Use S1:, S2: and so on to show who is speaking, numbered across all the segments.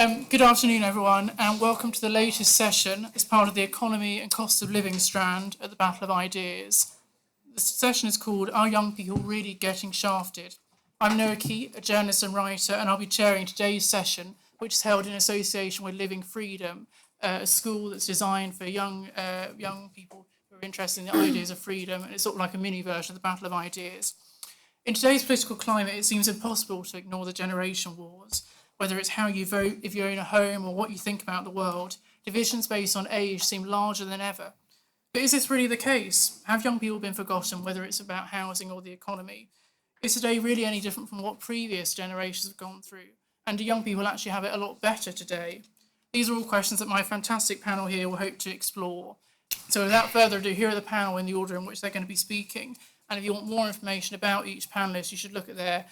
S1: Good afternoon, everyone, and welcome to the latest session as part of the Economy and Cost of Living strand at the Battle of Ideas. The session is called Are Young People Really Getting Shafted? I'm Noah Keat, a journalist and writer, and I'll be chairing today's session, which is held in association with Living Freedom, a school that's designed for young people who are interested in the ideas of freedom, and it's sort of like a mini version of the Battle of Ideas. In today's political climate, it seems impossible to ignore the generation wars. Whether it's how you vote, if you own a home, or what you think about the world, divisions based on age seem larger than ever. But is this really the case? Have young people been forgotten, whether it's about housing or the economy? Is today really any different from what previous generations have gone through? And do young people actually have it a lot better today? These are all questions that my fantastic panel here will hope to explore. So without further ado, here are the panel in the order in which they're going to be speaking. And if you want more information about each panellist, you should look at their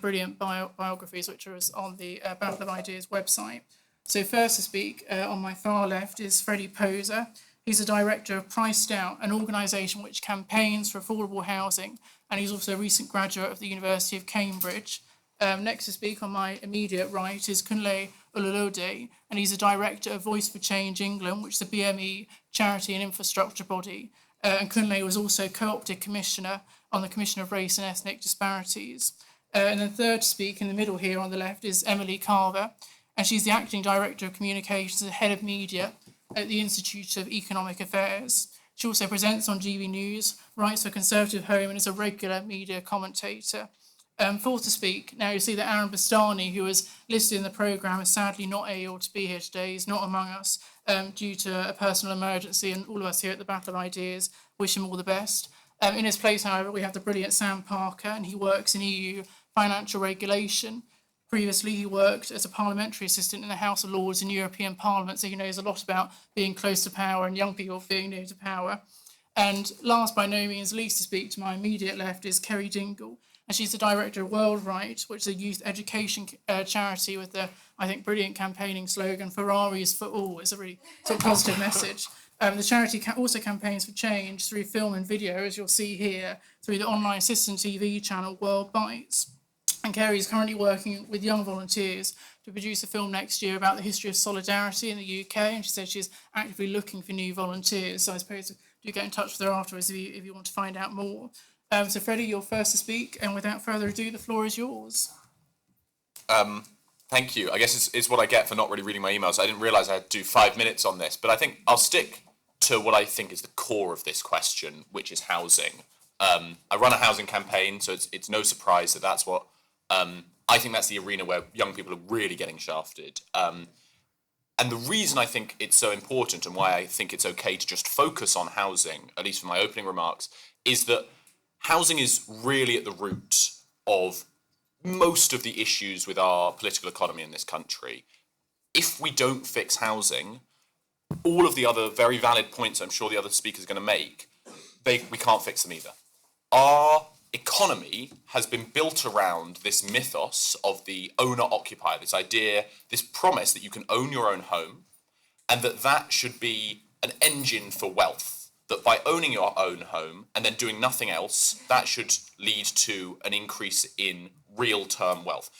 S1: brilliant biographies, which are on the Battle of Ideas website. So first to speak on my far left is Freddie Poser. He's the director of Priced Out, an organisation which campaigns for affordable housing, and he's also a recent graduate of the University of Cambridge. Next to speak on my immediate right is Conley, and he's the director of Voice for Change England, which is a BME charity and infrastructure body. And Conley was also co-opted commissioner on the Commission of Race and Ethnic Disparities. And then third to speak in the middle here on the left is Emily Carver, and she's the acting director of communications and head of media at the Institute of Economic Affairs. She also presents on GB News, writes for Conservative Home, and is a regular media commentator. Fourth to speak, now you see that Aaron Bastani, who was listed in the programme, is sadly not able to be here today. He's not among us due to a personal emergency, and all of us here at the Battle of Ideas wish him all the best. In his place, however, we have the brilliant Sam Parker, and he works in EU financial regulation. Previously, he worked as a parliamentary assistant in the House of Lords in European Parliament, so he knows a lot about being close to power and young people being near to power. And last, by no means least to speak to my immediate left is Kerry Dingle, and she's the director of World Right, which is a youth education charity with the, I think, brilliant campaigning slogan, Ferraris for all. It's a really sort of positive message. The charity also campaigns for change through film and video, as you'll see here, through the online citizen TV channel World Bites. And Kerry is currently working with young volunteers to produce a film next year about the history of solidarity in the UK, and she said she's actively looking for new volunteers, so I suppose do get in touch with her afterwards if you want to find out more. So Freddie, you're first to speak, and without further ado, the floor is yours.
S2: Thank you. I guess it's what I get for not really reading my emails. I didn't realise I had to do 5 minutes on this, but I think I'll stick to what I think is the core of this question, which is housing. I run a housing campaign, so it's no surprise that that's what I think that's the arena where young people are really getting shafted. And the reason I think it's so important and why I think it's okay to just focus on housing, at least for my opening remarks, is that housing is really at the root of most of the issues with our political economy in this country. If we don't fix housing, all of the other very valid points I'm sure the other speakers are going to make, we can't fix them either. Our economy has been built around this mythos of the owner-occupier, this idea, this promise that you can own your own home, and that should be an engine for wealth. That by owning your own home and then doing nothing else, that should lead to an increase in real-term wealth.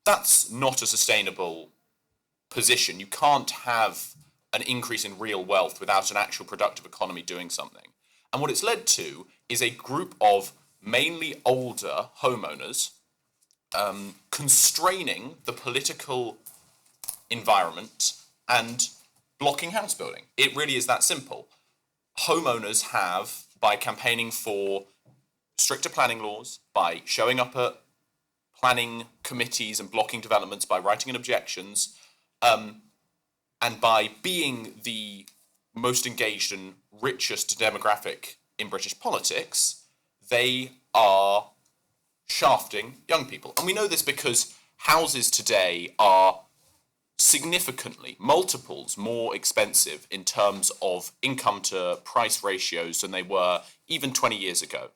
S2: That's not a sustainable position. You can't have an increase in real wealth without an actual productive economy doing something. And what it's led to is a group of mainly older homeowners constraining the political environment and blocking house building. It really is that simple. Homeowners have, by campaigning for stricter planning laws, by showing up at planning committees and blocking developments, by writing in objections, and by being the most engaged and richest demographic in British politics, they are shafting young people. And we know this because houses today are significantly, multiples more expensive in terms of income to price ratios than they were even 20 years ago.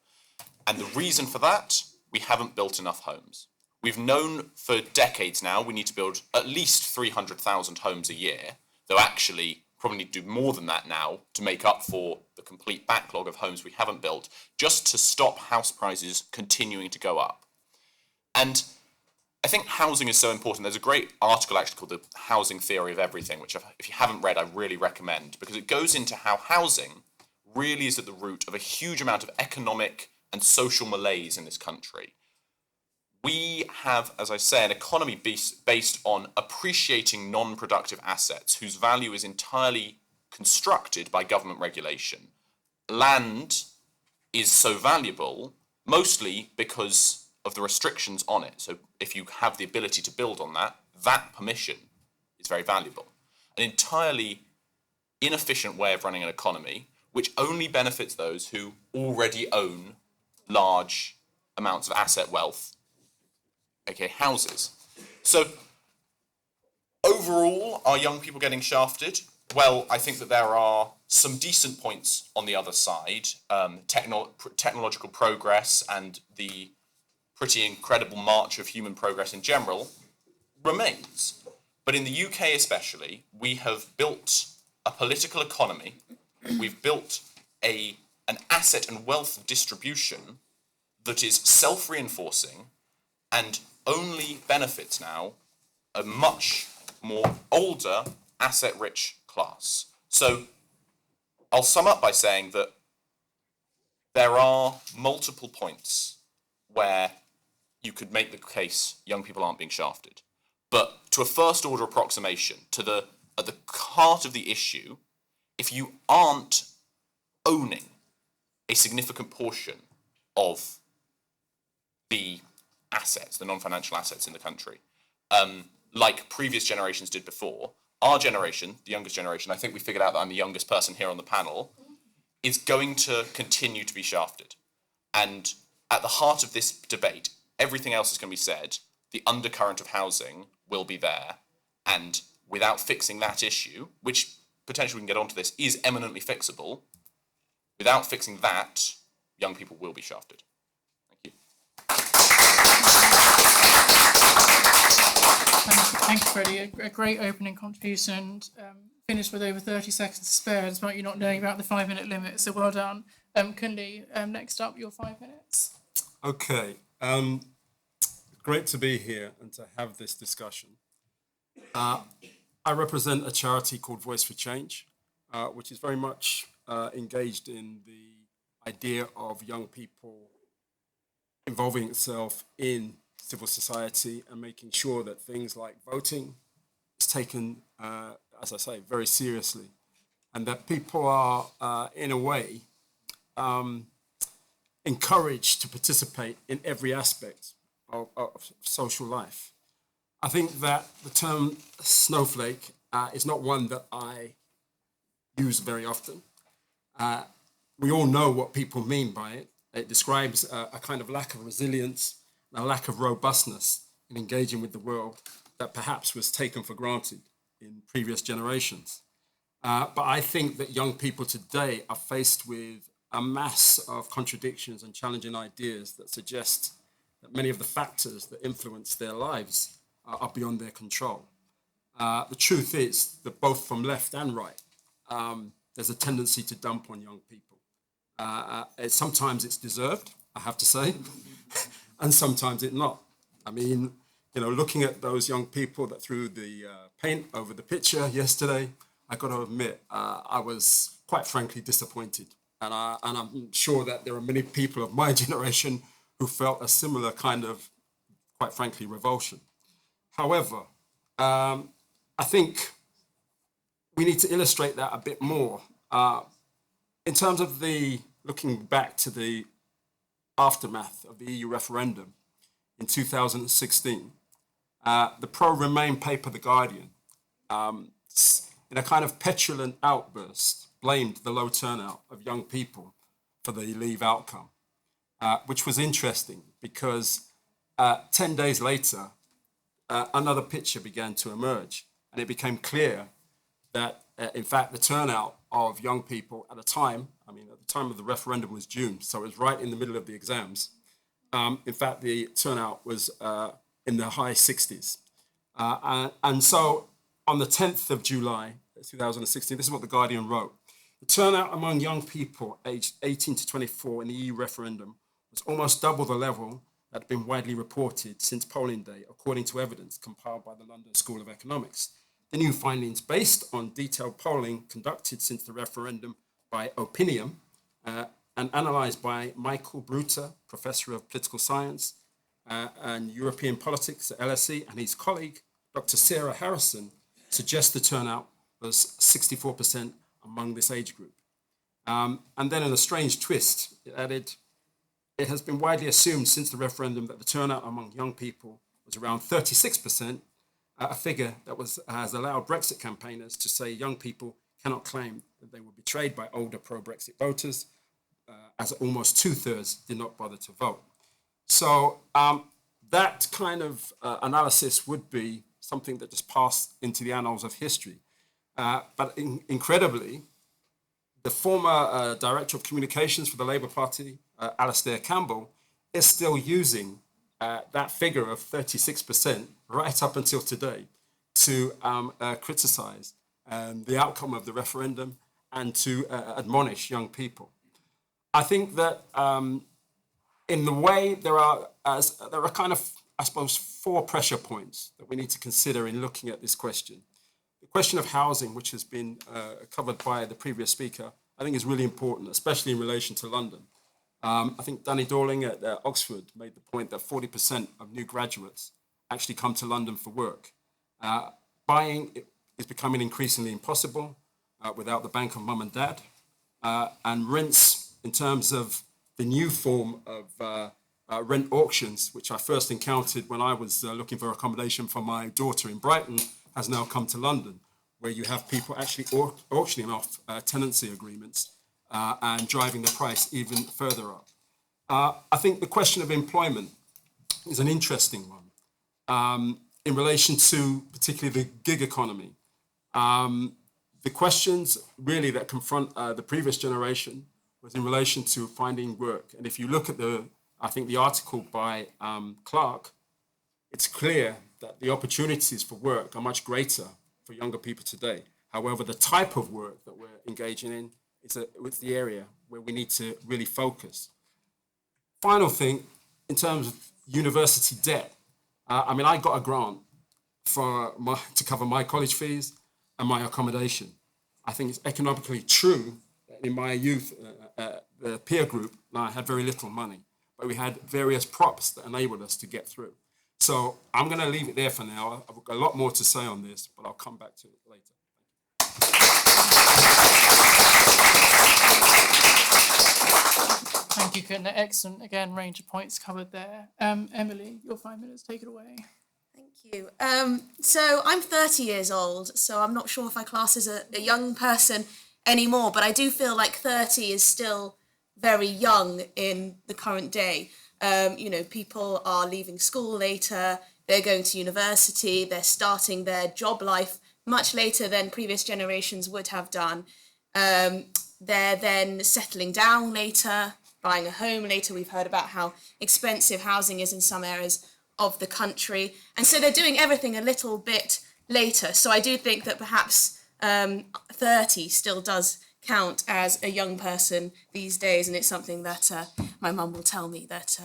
S2: And the reason for that, we haven't built enough homes. We've known for decades now we need to build at least 300,000 homes a year, though actually probably need to do more than that now to make up for the complete backlog of homes we haven't built, just to stop house prices continuing to go up. And I think housing is so important. There's a great article actually called The Housing Theory of Everything, which if you haven't read, I really recommend, because it goes into how housing really is at the root of a huge amount of economic and social malaise in this country. We have, as I say, an economy based on appreciating non-productive assets whose value is entirely constructed by government regulation. Land is so valuable mostly because of the restrictions on it. So if you have the ability to build on that, that permission is very valuable. An entirely inefficient way of running an economy, which only benefits those who already own large amounts of asset wealth, aka houses. So overall, are young people getting shafted? Well, I think that there are some decent points on the other side. Technological progress and the pretty incredible march of human progress in general remains. But in the UK especially, we have built a political economy, we've built an asset and wealth distribution that is self-reinforcing and only benefits now a much more older, asset-rich class. So I'll sum up by saying that there are multiple points where you could make the case young people aren't being shafted. But to a first order approximation, at the heart of the issue, if you aren't owning a significant portion of the assets, the non-financial assets in the country, like previous generations did before, our generation, the youngest generation, I think we figured out that I'm the youngest person here on the panel, is going to continue to be shafted. And at the heart of this debate, everything else is going to be said, the undercurrent of housing will be there. And without fixing that issue, which potentially we can get onto this, is eminently fixable, without fixing that, young people will be shafted. Thank you.
S1: Thank you, Freddie. A great opening contribution, and finished with over 30 seconds to spare, despite you not knowing about the 5-minute limit. So well done. Conley, next up, your 5 minutes.
S3: Okay. Great to be here and to have this discussion. I represent a charity called Voice for Change, which is very much engaged in the idea of young people involving itself in civil society and making sure that things like voting is taken, as I say, very seriously, and that people are, in a way, encouraged to participate in every aspect of social life. I think that the term snowflake is not one that I use very often. We all know what people mean by it. It describes a kind of lack of resilience, a lack of robustness in engaging with the world that perhaps was taken for granted in previous generations. But I think that young people today are faced with a mass of contradictions and challenging ideas that suggest that many of the factors that influence their lives are beyond their control. The truth is that both from left and right, there's a tendency to dump on young people. Sometimes it's deserved, I have to say, and sometimes it's not. I mean, looking at those young people that threw the paint over the picture yesterday, I got to admit, I was quite frankly disappointed. And I'm sure that there are many people of my generation who felt a similar kind of, quite frankly, revulsion. However, I think we need to illustrate that a bit more. In terms of looking back to the aftermath of the EU referendum in 2016, the pro-Remain paper, The Guardian, in a kind of petulant outburst, blamed the low turnout of young people for the Leave outcome, which was interesting because 10 days later, another picture began to emerge, and it became clear that, in fact, the turnout of young people at the time of the referendum was June, so it was right in the middle of the exams. In fact, the turnout was in the high 60s. And so on the 10th of July, 2016, this is what The Guardian wrote. The turnout among young people aged 18 to 24 in the EU referendum was almost double the level that have been widely reported since polling day, according to evidence compiled by the London School of Economics. The new findings, based on detailed polling conducted since the referendum by Opinium and analysed by Michael Bruter, Professor of Political Science and European Politics at LSE, and his colleague, Dr. Sarah Harrison, suggest the turnout was 64% among this age group. And then in a strange twist, it added, it has been widely assumed since the referendum that the turnout among young people was around 36%, a figure that has allowed Brexit campaigners to say young people cannot claim that they were betrayed by older pro-Brexit voters, as almost 2/3 did not bother to vote. So that kind of analysis would be something that just passed into the annals of history. But incredibly, the former Director of Communications for the Labour Party, Alastair Campbell, is still using that figure of 36% right up until today to criticise the outcome of the referendum and to admonish young people. I think that in the way there are kind of, I suppose, 4 pressure points that we need to consider in looking at this question. The question of housing, which has been covered by the previous speaker, I think is really important, especially in relation to London. I think Danny Dorling at Oxford made the point that 40% of new graduates actually come to London for work. Buying is becoming increasingly impossible without the bank of mum and dad. And rents, in terms of the new form of rent auctions, which I first encountered when I was looking for accommodation for my daughter in Brighton, has now come to London, where you have people actually auctioning off tenancy agreements and driving the price even further up. I think the question of employment is an interesting one in relation to particularly the gig economy. The questions really that confront the previous generation was in relation to finding work. And if you look at the article by Clark, it's clear that the opportunities for work are much greater for younger people today. However, the type of work that we're engaging in is the area where we need to really focus. Final thing, in terms of university debt, I got a grant to cover my college fees and my accommodation. I think it's economically true that in my youth, the peer group, I had very little money, but we had various props that enabled us to get through. So I'm going to leave it there for now. I've got a lot more to say on this, but I'll come back to it later.
S1: Thank you, Ken. Excellent, again, range of points covered there. Emily, your 5 minutes, take it away.
S4: Thank you. So I'm 30 years old, so I'm not sure if I class as a young person anymore, but I do feel like 30 is still very young in the current day. People are leaving school later, they're going to university, they're starting their job life much later than previous generations would have done. They're then settling down later, buying a home later. We've heard about how expensive housing is in some areas of the country. And so they're doing everything a little bit later. So I do think that perhaps 30 still does count as a young person these days. And it's something that my mum will tell me, that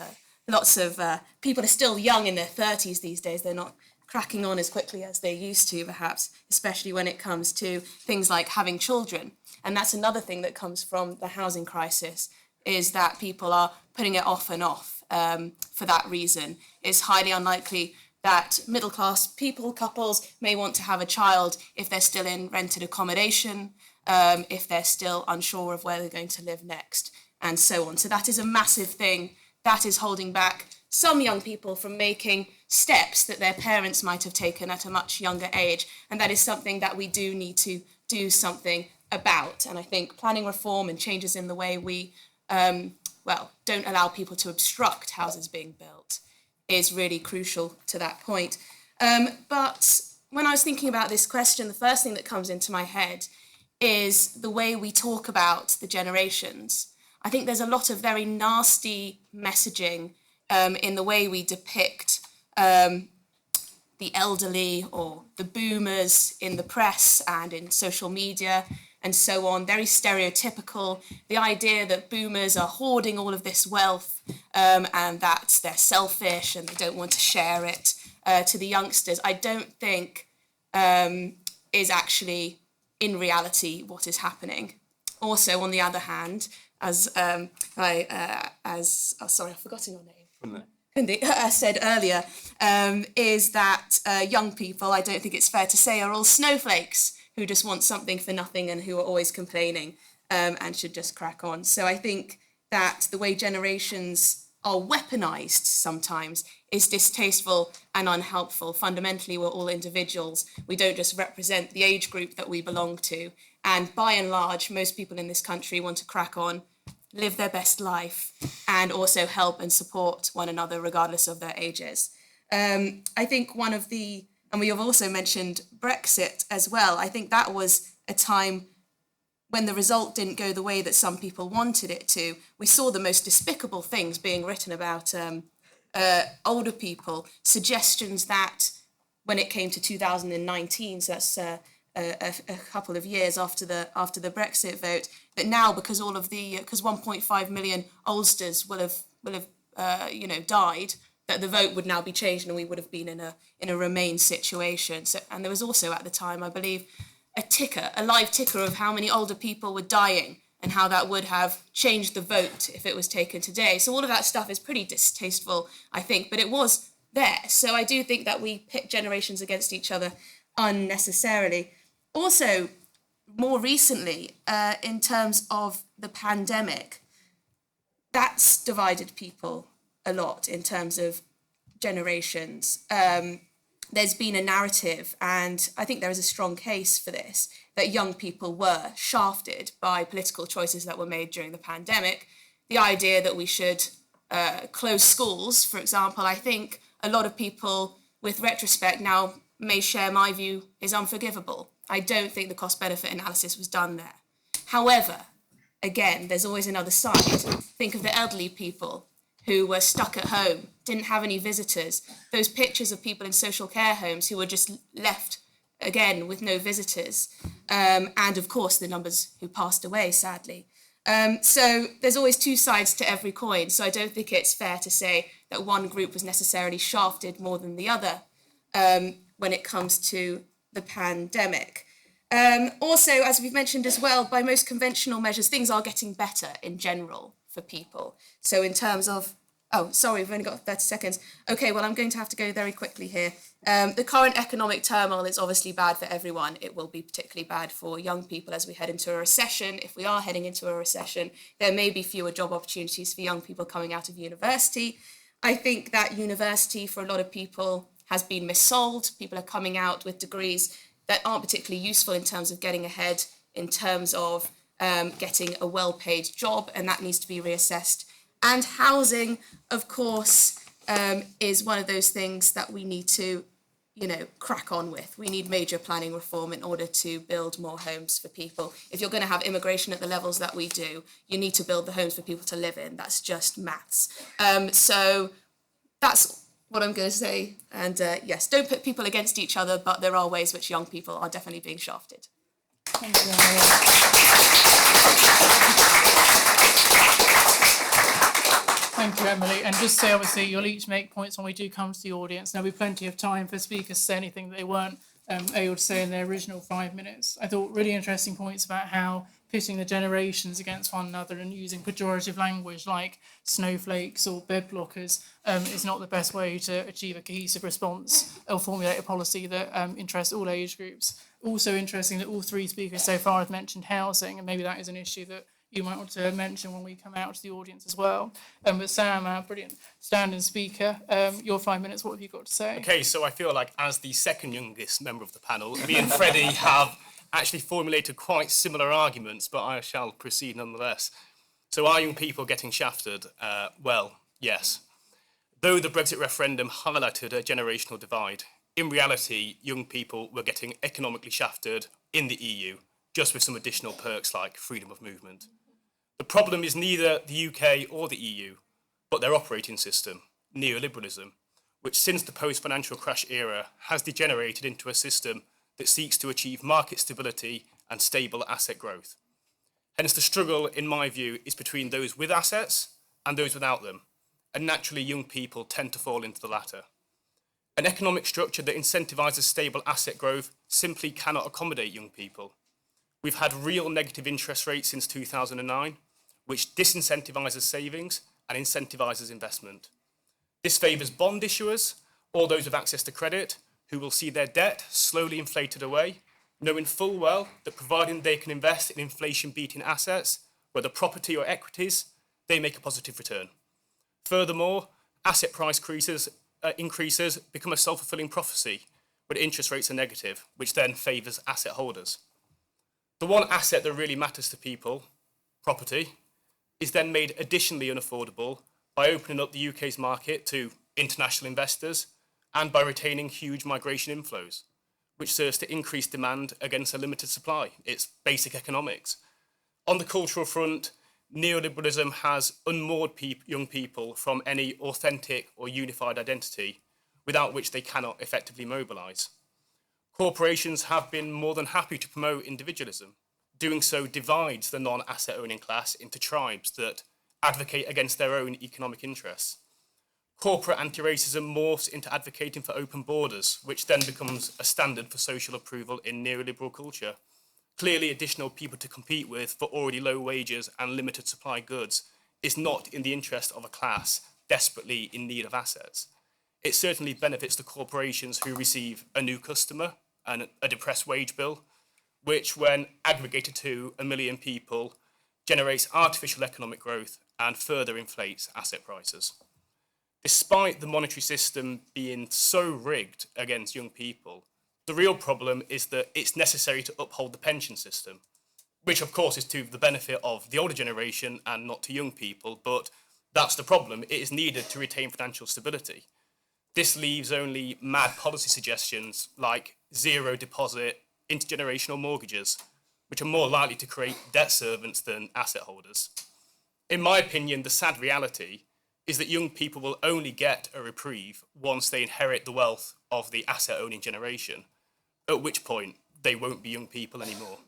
S4: lots of people are still young in their 30s these days. They're not cracking on as quickly as they used to, perhaps, especially when it comes to things like having children. And that's another thing that comes from the housing crisis, is that people are putting it off and off for that reason. It's highly unlikely that middle-class couples may want to have a child if they're still in rented accommodation, if they're still unsure of where they're going to live next, and so on. So that is a massive thing that is holding back some young people from making steps that their parents might have taken at a much younger age. And that is something that we do need to do something about. And I think planning reform and changes in the way we don't allow people to obstruct houses being built is really crucial to that point. But when I was thinking about this question, the first thing that comes into my head is the way we talk about the generations. I think there's a lot of very nasty messaging in the way we depict the elderly or the boomers in the press and in social media. and so on, very stereotypical. The idea that boomers are hoarding all of this wealth and that they're selfish and they don't want to share it to the youngsters, I don't think is actually in reality what is happening. Also, on the other hand, as sorry, I've forgotten your name. I said earlier, is that young people, I don't think it's fair to say, are all snowflakes who just want something for nothing and who are always complaining and should just crack on. So I think that the way generations are weaponized sometimes is distasteful and unhelpful. Fundamentally, we're all individuals. We don't just represent the age group that we belong to. And by and large, most people in this country want to crack on, live their best life, and also help and support one another regardless of their ages. I think and we have also mentioned Brexit as well. I think that was a time when the result didn't go the way that some people wanted it to. We saw the most despicable things being written about older people, suggestions that when it came to 2019, so that's a couple of years after the Brexit vote, that now because 1.5 million oldsters will have died, that the vote would now be changed and we would have been in a Remain situation. So, and there was also at the time, I believe, a live ticker of how many older people were dying and how that would have changed the vote if it was taken today. So all of that stuff is pretty distasteful, I think, but it was there. So I do think that we pit generations against each other unnecessarily. Also, more recently, in terms of the pandemic, that's divided people a lot in terms of generations. There's been a narrative, and I think there is a strong case for this, that young people were shafted by political choices that were made during the pandemic. The idea that we should close schools, for example, I think a lot of people, with retrospect, now may share my view, is unforgivable. I don't think the cost-benefit analysis was done there. However, again, there's always another side. Think of the elderly people who were stuck at home, didn't have any visitors. Those pictures of people in social care homes who were just left, again, with no visitors. And of course, the numbers who passed away, sadly. So there's always two sides to every coin. So I don't think it's fair to say that one group was necessarily shafted more than the other when it comes to the pandemic. Also, as we've mentioned as well, by most conventional measures, things are getting better in general for people. So in terms of, we've only got 30 seconds. Okay, well, I'm going to have to go very quickly here. The current economic turmoil is obviously bad for everyone. It will be particularly bad for young people as we head into a recession. If we are heading into a recession, there may be fewer job opportunities for young people coming out of university. I think that university, for a lot of people, has been missold. People are coming out with degrees that aren't particularly useful in terms of getting ahead, in terms of getting a well-paid job, and that needs to be reassessed. And housing, of course, is one of those things that we need to, crack on with. We need major planning reform in order to build more homes for people. If you're going to have immigration at the levels that we do, you need to build the homes for people to live in. That's just maths. So that's what I'm going to say. And yes, don't put people against each other, but there are ways which young people are definitely being shafted.
S1: Thank you, Emily. Thank you, Emily. And just say, obviously, you'll each make points when we do come to the audience. There'll be plenty of time for speakers to say anything that they weren't able to say in their original 5 minutes. I thought really interesting points about how pitting the generations against one another and using pejorative language like snowflakes or bed blockers is not the best way to achieve a cohesive response or formulate a policy that interests all age groups. Also interesting that all three speakers so far have mentioned housing, and maybe that is an issue that you might want to mention when we come out to the audience as well. But Sam, our brilliant stand-in speaker, your 5 minutes, what have you got to say?
S5: Okay, so I feel like as the second youngest member of the panel, me and Freddie have actually formulated quite similar arguments, but I shall proceed nonetheless. So are young people getting shafted? Well, yes. Though the Brexit referendum highlighted a generational divide, in reality, young people were getting economically shafted in the EU, just with some additional perks like freedom of movement. The problem is neither the UK or the EU, but their operating system, neoliberalism, which since the post-financial crash era has degenerated into a system that seeks to achieve market stability and stable asset growth. Hence, the struggle, in my view, is between those with assets and those without them, and naturally young people tend to fall into the latter. An economic structure that incentivises stable asset growth simply cannot accommodate young people. We've had real negative interest rates since 2009, which disincentivises savings and incentivises investment. This favours bond issuers, or those with access to credit, who will see their debt slowly inflated away, knowing full well that providing they can invest in inflation-beating assets, whether property or equities, they make a positive return. Furthermore, asset price increases become a self-fulfilling prophecy when interest rates are negative, which then favours asset holders. The one asset that really matters to people, property, is then made additionally unaffordable by opening up the UK's market to international investors and by retaining huge migration inflows, which serves to increase demand against a limited supply. It's basic economics. On the cultural front, neoliberalism has unmoored young people from any authentic or unified identity, without which they cannot effectively mobilise. Corporations have been more than happy to promote individualism. Doing so divides the non-asset owning class into tribes that advocate against their own economic interests. Corporate anti-racism morphs into advocating for open borders, which then becomes a standard for social approval in neoliberal culture. Clearly, additional people to compete with for already low wages and limited supply goods is not in the interest of a class desperately in need of assets. It certainly benefits the corporations who receive a new customer and a depressed wage bill, which, when aggregated to 1 million people, generates artificial economic growth and further inflates asset prices. Despite the monetary system being so rigged against young people, the real problem is that it's necessary to uphold the pension system, which of course is to the benefit of the older generation and not to young people, but that's the problem. It is needed to retain financial stability. This leaves only mad policy suggestions like zero deposit intergenerational mortgages, which are more likely to create debt servants than asset holders. In my opinion, the sad reality is that young people will only get a reprieve once they inherit the wealth of the asset-owning generation, at which point they won't be young people anymore.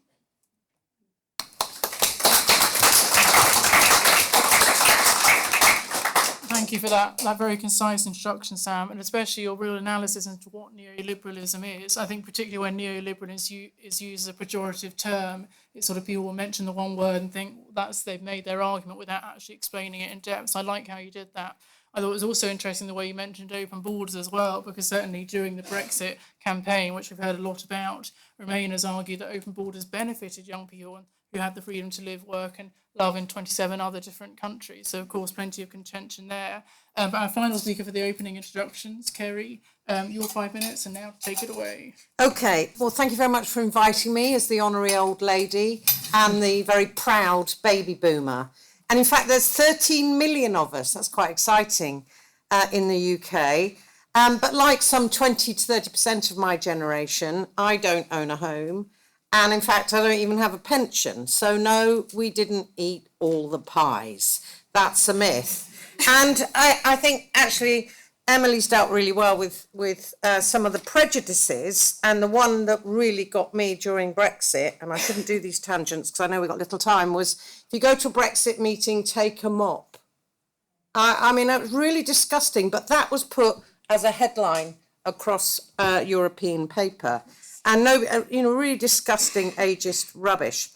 S1: Thank you for that very concise introduction, Sam, and especially your real analysis into what neoliberalism is. I think particularly when neoliberalism is used as a pejorative term, it's sort of people will mention the one word and think they've made their argument without actually explaining it in depth. So I like how you did that. I thought it was also interesting the way you mentioned open borders as well, because certainly during the Brexit campaign, which we've heard a lot about, Remainers argued that open borders benefited young people who had the freedom to live, work and love in 27 other different countries. So, of course, plenty of contention there. But our final speaker for the opening introductions, Kerry, your 5 minutes, and now take it away.
S6: Okay, well, thank you very much for inviting me as the honorary old lady and the very proud baby boomer. And in fact, there's 13 million of us. That's quite exciting in the UK. But like some 20 to 30% of my generation, I don't own a home. And in fact, I don't even have a pension. So no, we didn't eat all the pies. That's a myth. And I think actually Emily's dealt really well with some of the prejudices. And the one that really got me during Brexit, and I shouldn't do these tangents because I know we've got little time, was if you go to a Brexit meeting, take a mop. I mean, it was really disgusting, but that was put as a headline across European paper. And no, really disgusting ageist rubbish.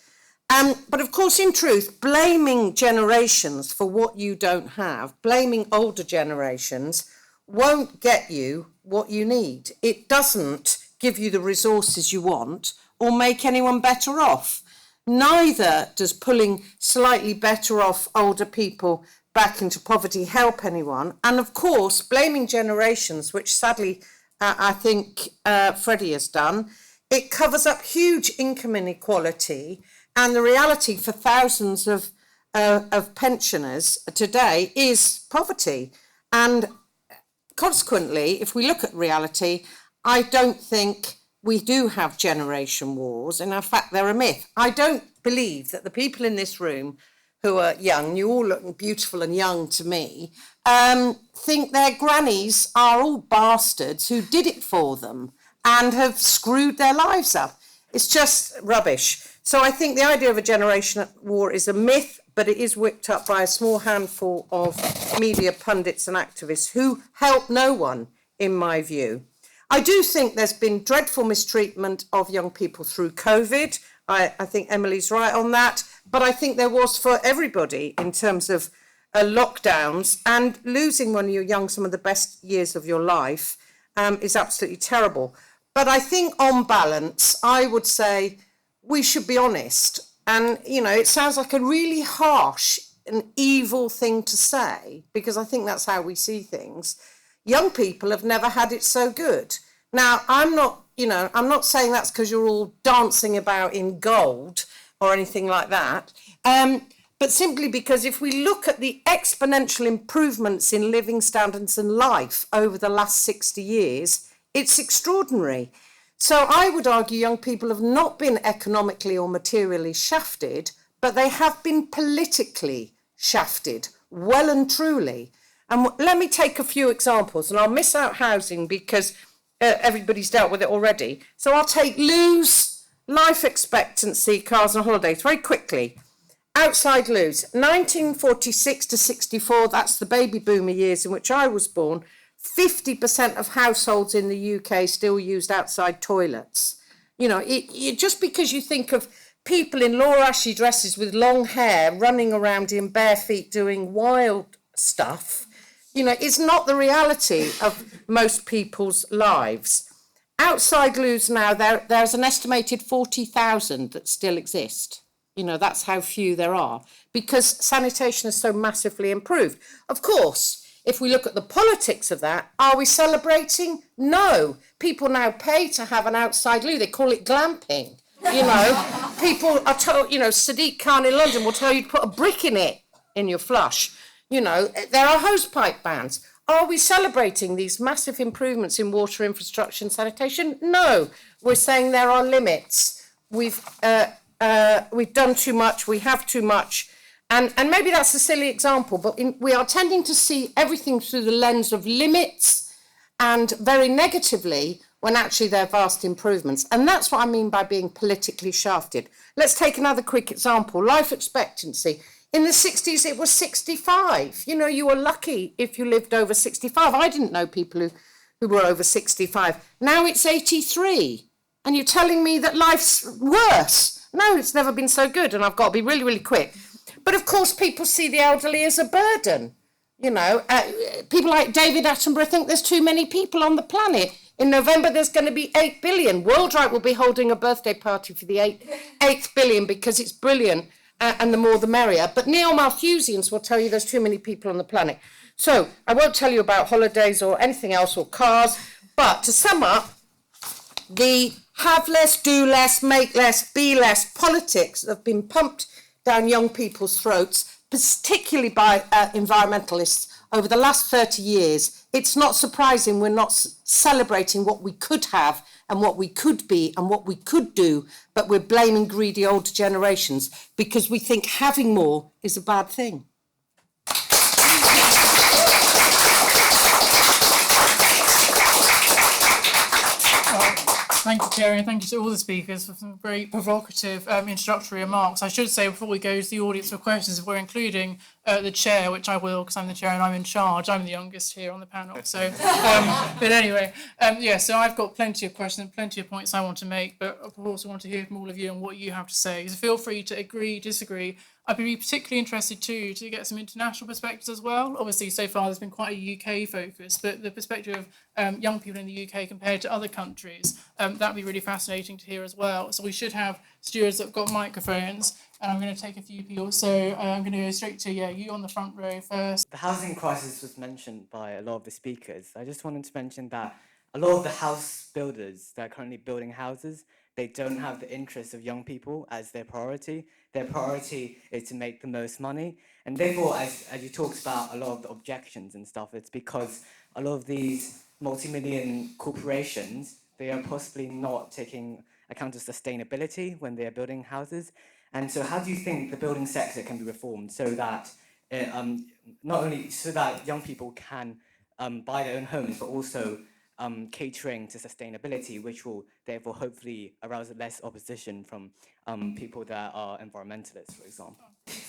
S6: But of course, in truth, blaming generations for what you don't have, blaming older generations, won't get you what you need. It doesn't give you the resources you want or make anyone better off. Neither does pulling slightly better off older people back into poverty help anyone. And of course, blaming generations, which sadly I think Freddie has done, it covers up huge income inequality, and the reality for thousands of pensioners today is poverty. And consequently, if we look at reality, I don't think we do have generation wars, and in fact they're a myth. I don't believe that the people in this room who are young, you all look beautiful and young to me, think their grannies are all bastards who did it for them and have screwed their lives up. It's just rubbish. So I think the idea of a generation war is a myth, but it is whipped up by a small handful of media pundits and activists who help no one, in my view. I do think there's been dreadful mistreatment of young people through COVID. I think Emily's right on that. But I think there was for everybody in terms of lockdowns, and losing when you're young some of the best years of your life is absolutely terrible. But I think on balance, I would say we should be honest. And, you know, it sounds like a really harsh and evil thing to say, because I think that's how we see things. Young people have never had it so good. Now, I'm not saying that's because you're all dancing about in gold or anything like that. But simply because if we look at the exponential improvements in living standards and life over the last 60 years, it's extraordinary. So I would argue young people have not been economically or materially shafted, but they have been politically shafted, well and truly. And let me take a few examples, and I'll miss out housing because everybody's dealt with it already. So I'll take Lou's life expectancy, cars and holidays very quickly. Outside Lou's, 1946 to 64, that's the baby boomer years in which I was born. 50% of households in the UK still used outside toilets. You know, just because you think of people in Laura Ashley dresses with long hair running around in bare feet doing wild stuff, you know, it's not the reality of most people's lives. Outside Lou's now, there's an estimated 40,000 that still exist. You know, that's how few there are, because sanitation has so massively improved. Of course, if we look at the politics of that, are we celebrating? No. People now pay to have an outside loo. They call it glamping. You know, people are told, you know, Sadiq Khan in London will tell you to put a brick in it in your flush. You know, there are hosepipe bans. Are we celebrating these massive improvements in water infrastructure and sanitation? No. We're saying there are limits. We've done too much. We have too much. And maybe that's a silly example, but we are tending to see everything through the lens of limits and very negatively when actually they're vast improvements. And that's what I mean by being politically shafted. Let's take another quick example. Life expectancy. In the 60s, it was 65. You know, you were lucky if you lived over 65. I didn't know people who were over 65. Now it's 83. And you're telling me that life's worse. No, it's never been so good. And I've got to be really, really quick. But of course, people see the elderly as a burden. You know, people like David Attenborough think there's too many people on the planet. In November, there's going to be 8 billion. Worldwide will be holding a birthday party for the 8th billion because it's brilliant and the more the merrier. But neo-Malthusians will tell you there's too many people on the planet. So I won't tell you about holidays or anything else or cars. But to sum up, the have less, do less, make less, be less politics that have been pumped down young people's throats, particularly by environmentalists over the last 30 years, it's not surprising we're not celebrating what we could have and what we could be and what we could do, but we're blaming greedy older generations because we think having more is a bad thing.
S1: Thank you, Kerry, and thank you to all the speakers for some very provocative introductory remarks. I should say before we go to the audience for questions, if we're including the chair, which I will because I'm the chair and I'm in charge. I'm the youngest here on the panel. So, but anyway, so I've got plenty of questions and plenty of points I want to make, but of course I want to hear from all of you and what you have to say. So feel free to agree, disagree. I'd be particularly interested too to get some international perspectives as well. Obviously, so far there's been quite a UK focus, but the perspective of young people in the UK compared to other countries, that'd be really fascinating to hear as well. So we should have stewards that have got microphones, and I'm going to take a few people. So I'm going to go straight to you on the front row first.
S7: The housing crisis was mentioned by a lot of the speakers. I just wanted to mention that a lot of the house builders that are currently building houses, they don't have the interests of young people as their priority. Their priority is to make the most money. And therefore, as you talked about a lot of the objections and stuff, it's because a lot of these multi-million corporations, they are possibly not taking account of sustainability when they are building houses. And so how do you think the building sector can be reformed so that not only so that young people can buy their own homes, but also catering to sustainability, which will therefore hopefully arouse less opposition from people that are environmentalists, for example.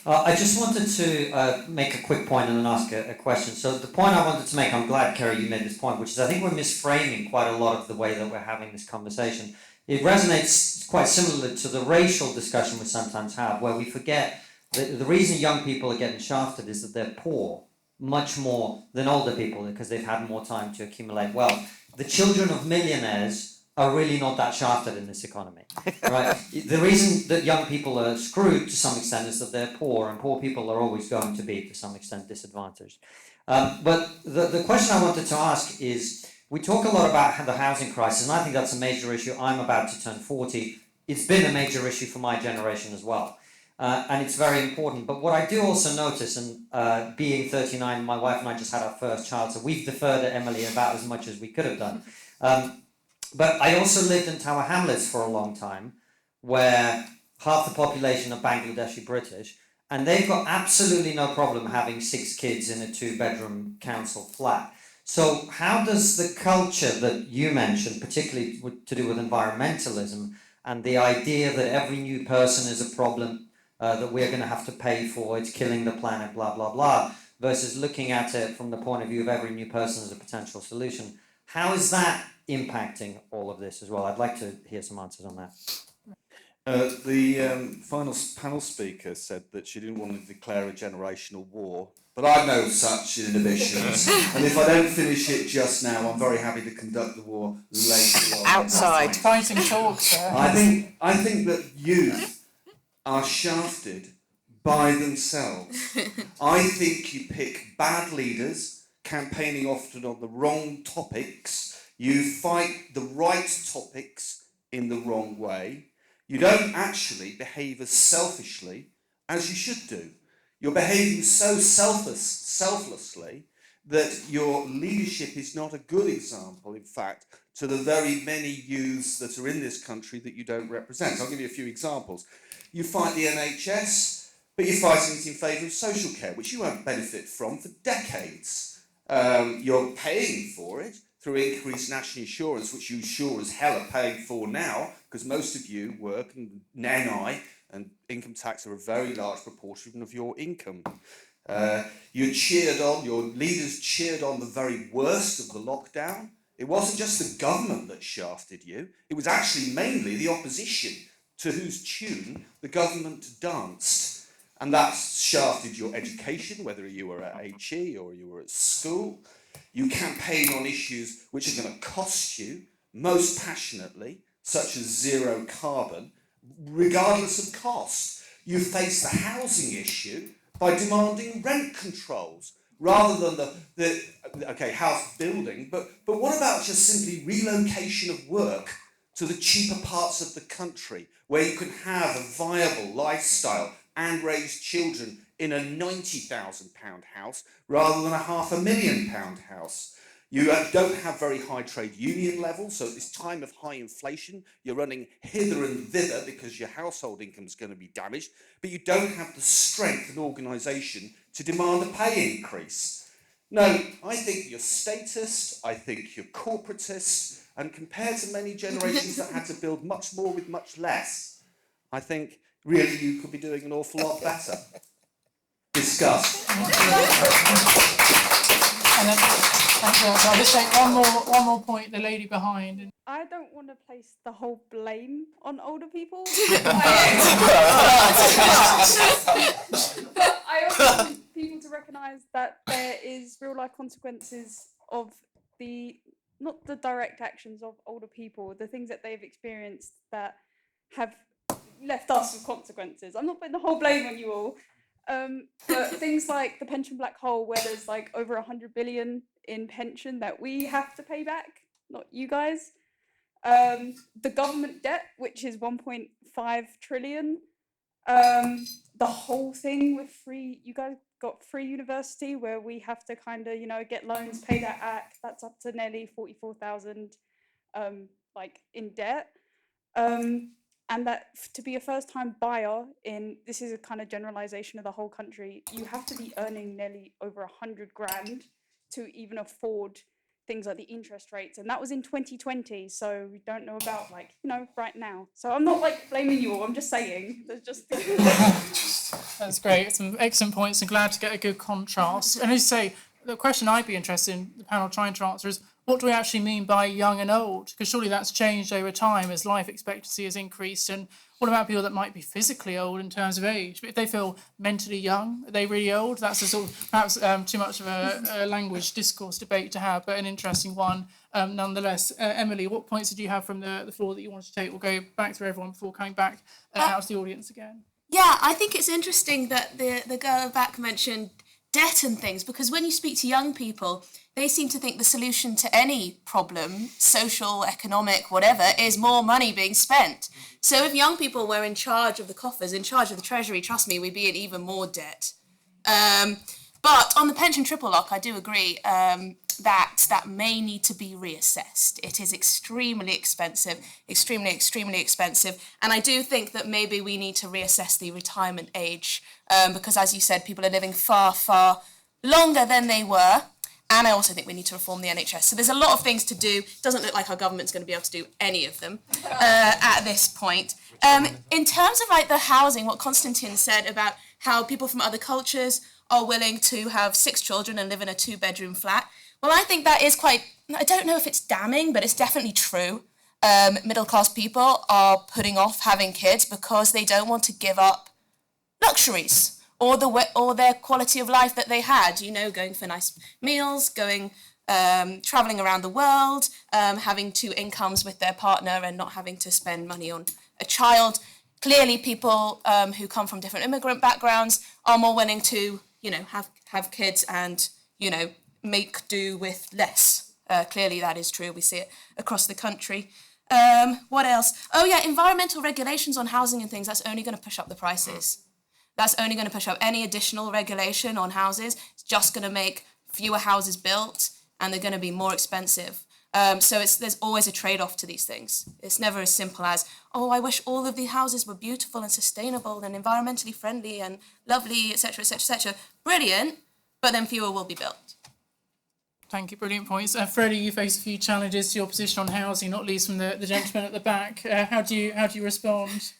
S8: I just wanted to make a quick point and then ask a question. So the point I wanted to make, I'm glad, Kerry, you made this point, which is I think we're misframing quite a lot of the way that we're having this conversation. It resonates quite similarly to the racial discussion we sometimes have, where we forget that the reason young people are getting shafted is that they're poor, much more than older people, because they've had more time to accumulate wealth. The children of millionaires are really not that shafted in this economy, right? The reason that young people are screwed to some extent is that they're poor, and poor people are always going to be, to some extent, disadvantaged. But the question I wanted to ask is, we talk a lot about the housing crisis, and I think that's a major issue. I'm about to turn 40. It's been a major issue for my generation as well. And it's very important. But what I do also notice, and being 39, my wife and I just had our first child, so we've deferred Emily about as much as we could have done. But I also lived in Tower Hamlets for a long time, where half the population are Bangladeshi British, and they've got absolutely no problem having 6 kids in a 2-bedroom council flat. So how does the culture that you mentioned, particularly to do with environmentalism, and the idea that every new person is a problem that we're going to have to pay for, it's killing the planet, blah, blah, blah, versus looking at it from the point of view of every new person as a potential solution, how is that impacting all of this as well? I'd like to hear some answers on that.
S9: The final panel speaker said that she didn't want to declare a generational war, but I've no such inhibitions. And if I don't finish it just now, I'm very happy to conduct the war later on.
S6: Outside.
S1: Fighting talk, sir.
S9: I think that youth are shafted by themselves. I think you pick bad leaders, campaigning often on the wrong topics. You fight the right topics in the wrong way. You don't actually behave as selfishly as you should do. You're behaving so selflessly that your leadership is not a good example, in fact, to the very many youths that are in this country that you don't represent. I'll give you a few examples. You fight the NHS, but you're fighting it in favour of social care, which you won't benefit from for decades. You're paying for it through increased national insurance, which you sure as hell are paying for now, because most of you work, and NI and income tax are a very large proportion of your income. You cheered on, your leaders cheered on the very worst of the lockdown. It wasn't just the government that shafted you, it was actually mainly the opposition to whose tune the government danced. And that shafted your education, whether you were at HE or you were at school. You campaign on issues which are going to cost you most passionately, such as zero carbon, regardless of cost. You face the housing issue by demanding rent controls rather than the house building, but what about just simply relocation of work to the cheaper parts of the country where you can have a viable lifestyle and raise children in a £90,000 house rather than a £500,000 house? You don't have very high trade union levels, so at this time of high inflation, you're running hither and thither because your household income is going to be damaged, but you don't have the strength and organisation to demand a pay increase. No, I think you're statist, I think you're corporatist, and compared to many generations that had to build much more with much less, I think really you could be doing an awful lot better. Discuss.
S1: And then, thank you. So I'll just take one more point. The lady behind.
S10: I don't want to place the whole blame on older people. But I also want people to recognise that there is real life consequences of not the direct actions of older people, the things that they've experienced that have left us with consequences. I'm not putting the whole blame on you all. But things like the pension black hole, where there's like over 100 billion in pension that we have to pay back, not you guys. The government debt, which is 1.5 trillion. The whole thing with you guys got free university, where we have to kind of, get loans, pay that back. That's up to nearly 44,000, in debt. And that to be a first-time buyer this is a kind of generalization of the whole country, you have to be earning nearly over 100 grand to even afford things like the interest rates, and that was in 2020. So we don't know about right now. So I'm not blaming you all. I'm just saying there's just.
S1: That's great. Some excellent points, and glad to get a good contrast. And as you say, the question I'd be interested in the panel trying to answer is, what do we actually mean by young and old? Because surely that's changed over time as life expectancy has increased. And what about people that might be physically old in terms of age? But if they feel mentally young, are they really old? That's a sort of perhaps too much of a language discourse debate to have, but an interesting one nonetheless. Emily, what points did you have from the floor that you wanted to take? We'll go back through everyone before coming back out to the audience again.
S4: Yeah, I think it's interesting that the girl back mentioned debt and things, because when you speak to young people, they seem to think the solution to any problem, social, economic, whatever, is more money being spent. So if young people were in charge of the coffers, in charge of the treasury, trust me, we'd be in even more debt. But on the pension triple lock, I do agree that may need to be reassessed. It is extremely expensive, extremely expensive. And I do think that maybe we need to reassess the retirement age because, as you said, people are living far, far longer than they were. And I also think we need to reform the NHS. So there's a lot of things to do. It doesn't look like our government's going to be able to do any of them at this point. In terms of the housing, what Konstantin said about how people from other cultures are willing to have 6 children and live in a 2-bedroom flat. Well, I think that is I don't know if it's damning, but it's definitely true. Middle-class people are putting off having kids because they don't want to give up luxuries or their quality of life that they had, going for nice meals, traveling around the world, having 2 incomes with their partner and not having to spend money on a child. Clearly, people who come from different immigrant backgrounds are more willing to, have kids and, make do with less. Clearly, that is true. We see it across the country. What else? Oh, yeah, environmental regulations on housing and things, that's only going to push up the prices. That's only going to push up any additional regulation on houses. It's just going to make fewer houses built and they're going to be more expensive. So there's always a trade-off to these things. It's never as simple as, I wish all of the houses were beautiful and sustainable and environmentally friendly and lovely, etc., etc., etc. Brilliant, but then fewer will be built.
S1: Thank you, brilliant points. Freddie, you face a few challenges to your position on housing, not least from the gentleman at the back. How do you respond?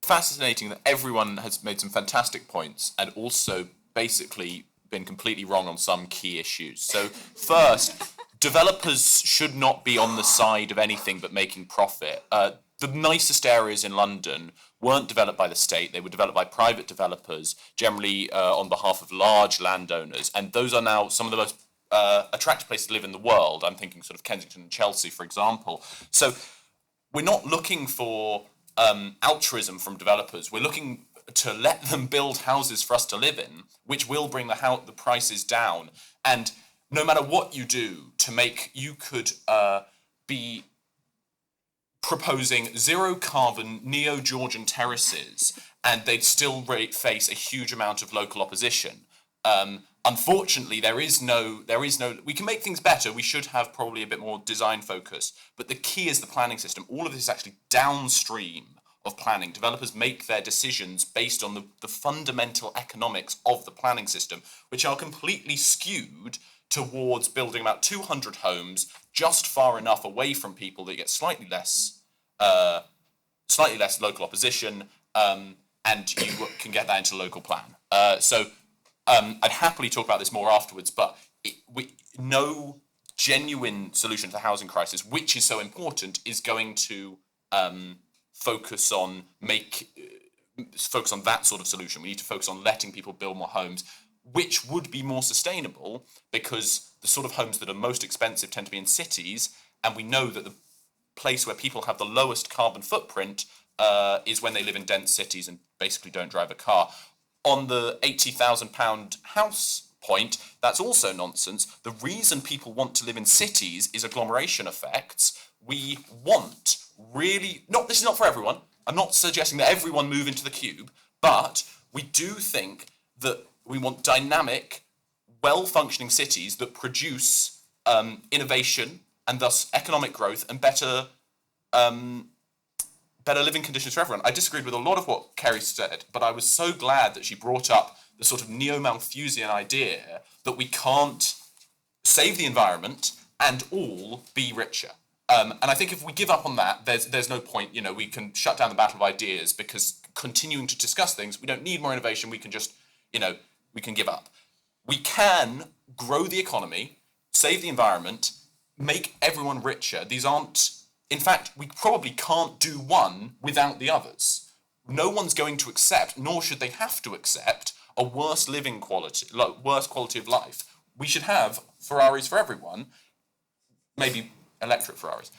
S2: Fascinating that everyone has made some fantastic points and also basically been completely wrong on some key issues. So first, developers should not be on the side of anything but making profit. The nicest areas in London weren't developed by the state. They were developed by private developers, generally on behalf of large landowners. And those are now some of the most attractive places to live in the world. I'm thinking sort of Kensington and Chelsea, for example. So we're not looking for altruism from developers. We're looking to let them build houses for us to live in, which will bring the prices down. And no matter what you do you could be proposing zero carbon neo-Georgian terraces and they'd still face a huge amount of local opposition. Unfortunately, there is no, we can make things better. We should have probably a bit more design focus, but the key is the planning system. All of this is actually downstream of planning. Developers make their decisions based on the fundamental economics of the planning system, which are completely skewed towards building about 200 homes just far enough away from people that you get slightly less local opposition, and you can get that into local plan. I'd happily talk about this more afterwards, but no genuine solution to the housing crisis, which is so important, is going to focus on that sort of solution. We need to focus on letting people build more homes, which would be more sustainable because the sort of homes that are most expensive tend to be in cities, and we know that the place where people have the lowest carbon footprint is when they live in dense cities and basically don't drive a car. On the £80,000 house point, that's also nonsense. The reason people want to live in cities is agglomeration effects. We want this is not for everyone. I'm not suggesting that everyone move into the cube, but we do think that we want dynamic, well-functioning cities that produce innovation and thus economic growth and better living conditions for everyone. I disagreed with a lot of what Kerry said, but I was so glad that she brought up the sort of neo-Malthusian idea that we can't save the environment, and all be richer. And I think if we give up on that, there's no point. We can shut down the battle of ideas because continuing to discuss things, we don't need more innovation. We can just, we can give up. We can grow the economy, save the environment, make everyone richer. These aren't, in fact, we probably can't do one without the others. No one's going to accept, nor should they have to accept, a worse living quality, worse quality of life. We should have Ferraris for everyone, maybe electric Ferraris.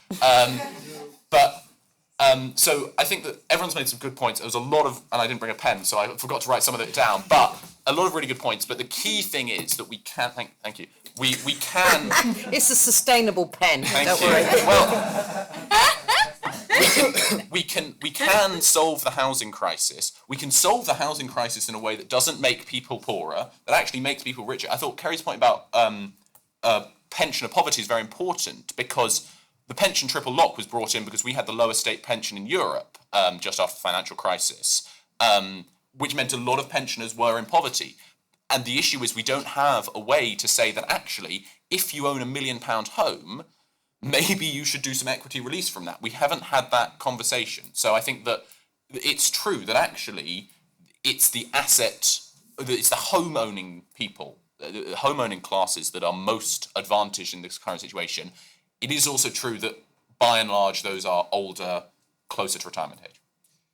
S2: So I think that everyone's made some good points. There was a lot of, and I didn't bring a pen, so I forgot to write some of it down, but a lot of really good points. But the key thing is that we can, thank you, we can...
S6: It's a sustainable pen, don't
S2: worry.
S6: worry.
S2: Well, we can solve the housing crisis. We can solve the housing crisis in a way that doesn't make people poorer, that actually makes people richer. I thought Kerry's point about pension of poverty is very important because the pension triple lock was brought in because we had the lowest state pension in Europe just after the financial crisis, which meant a lot of pensioners were in poverty. And the issue is we don't have a way to say that actually, if you own £1 million home, maybe you should do some equity release from that. We haven't had that conversation. So I think that it's true that actually it's the home owning people, the home owning classes that are most advantaged in this current situation. It is also true that by and large those are older, closer to retirement age.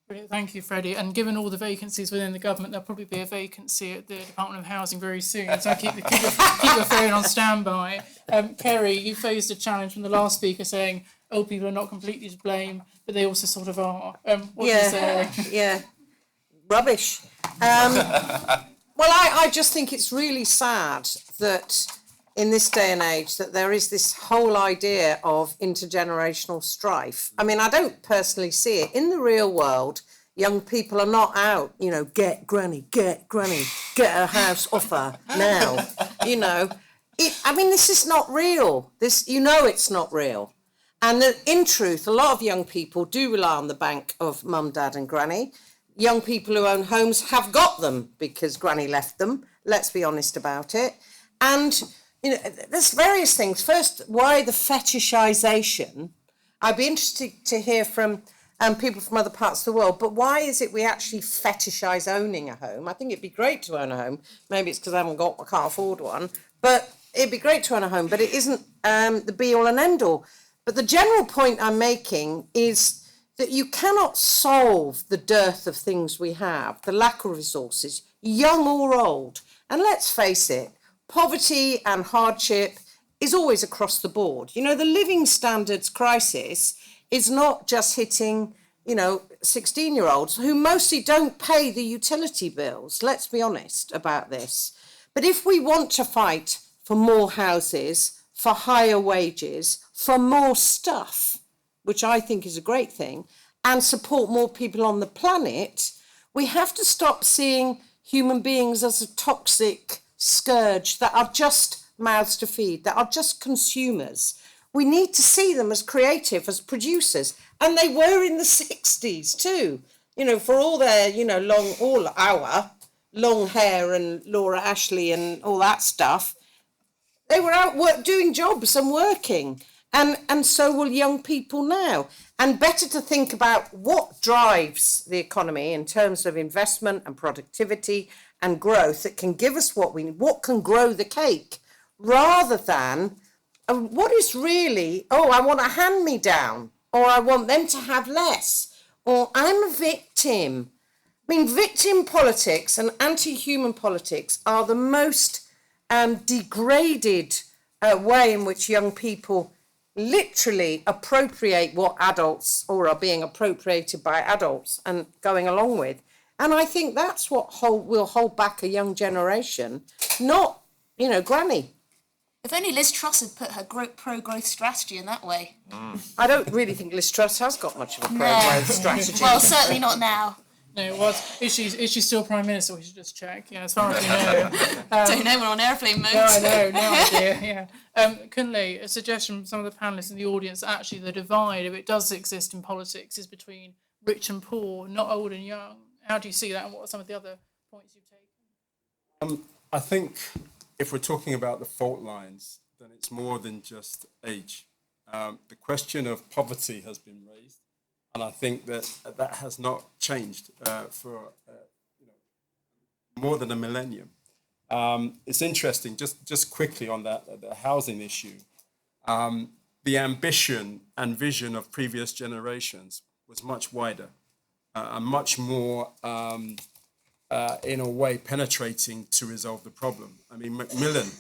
S1: Brilliant. Thank you, Freddie. And given all the vacancies within the government, there'll probably be a vacancy at the Department of Housing very soon. So keep your phone on standby. Kerry, you faced a challenge from the last speaker saying old people are not completely to blame, but they also sort of are. What do you say?
S6: Yeah, rubbish. Well, I just think it's really sad that in this day and age that there is this whole idea of intergenerational strife. I mean, I don't personally see it. In the real world, young people are not out, get granny, get a house offer now, this is not real. It's not real. And that in truth, a lot of young people do rely on the bank of mum, dad and granny. Young people who own homes have got them because granny left them. Let's be honest about it. And there's various things. First, why the fetishization? I'd be interested to hear from people from other parts of the world, but why is it we actually fetishize owning a home? I think it'd be great to own a home. Maybe it's because I can't afford one, but it'd be great to own a home, but it isn't the be-all and end-all. But the general point I'm making is that you cannot solve the dearth of things we have, the lack of resources, young or old. And let's face it, poverty and hardship is always across the board. The living standards crisis is not just hitting, 16-year-olds who mostly don't pay the utility bills. Let's be honest about this. But if we want to fight for more houses, for higher wages, for more stuff, which I think is a great thing, and support more people on the planet, we have to stop seeing human beings as a toxic scourge that are just mouths to feed, that are just consumers. We need to see them as creative, as producers. And they were in the 60s too, for all their, long hair and Laura Ashley and all that stuff. They were out doing jobs and working. And so will young people now. And better to think about what drives the economy in terms of investment and productivity and growth that can give us what we need, what can grow the cake, rather than what is really, I want a hand-me-down, or I want them to have less, or I'm a victim. Victim politics and anti-human politics are the most degraded way in which young people literally appropriate what adults, or are being appropriated by adults and going along with. And I think that's what will hold back a young generation, not, granny.
S4: If only Liz Truss had put her pro-growth strategy in that way.
S6: I don't really think Liz Truss has got much of a pro-growth strategy.
S4: Well, certainly not now.
S1: No, is she still Prime Minister? We should just check. Yeah, as far as we know.
S4: Don't know, we're on airplane mode.
S1: No, I know, no idea, yeah. Conley, a suggestion from some of the panellists in the audience, actually the divide, if it does exist in politics, is between rich and poor, not old and young. How do you see that, and what are some of the other points you've taken?
S3: I think if we're talking about the fault lines, then it's more than just age. The question of poverty has been raised, and I think that has not changed for more than a millennium. It's interesting, just quickly on that, the housing issue. The ambition and vision of previous generations was much wider and much more, in a way, penetrating to resolve the problem. I mean, Macmillan,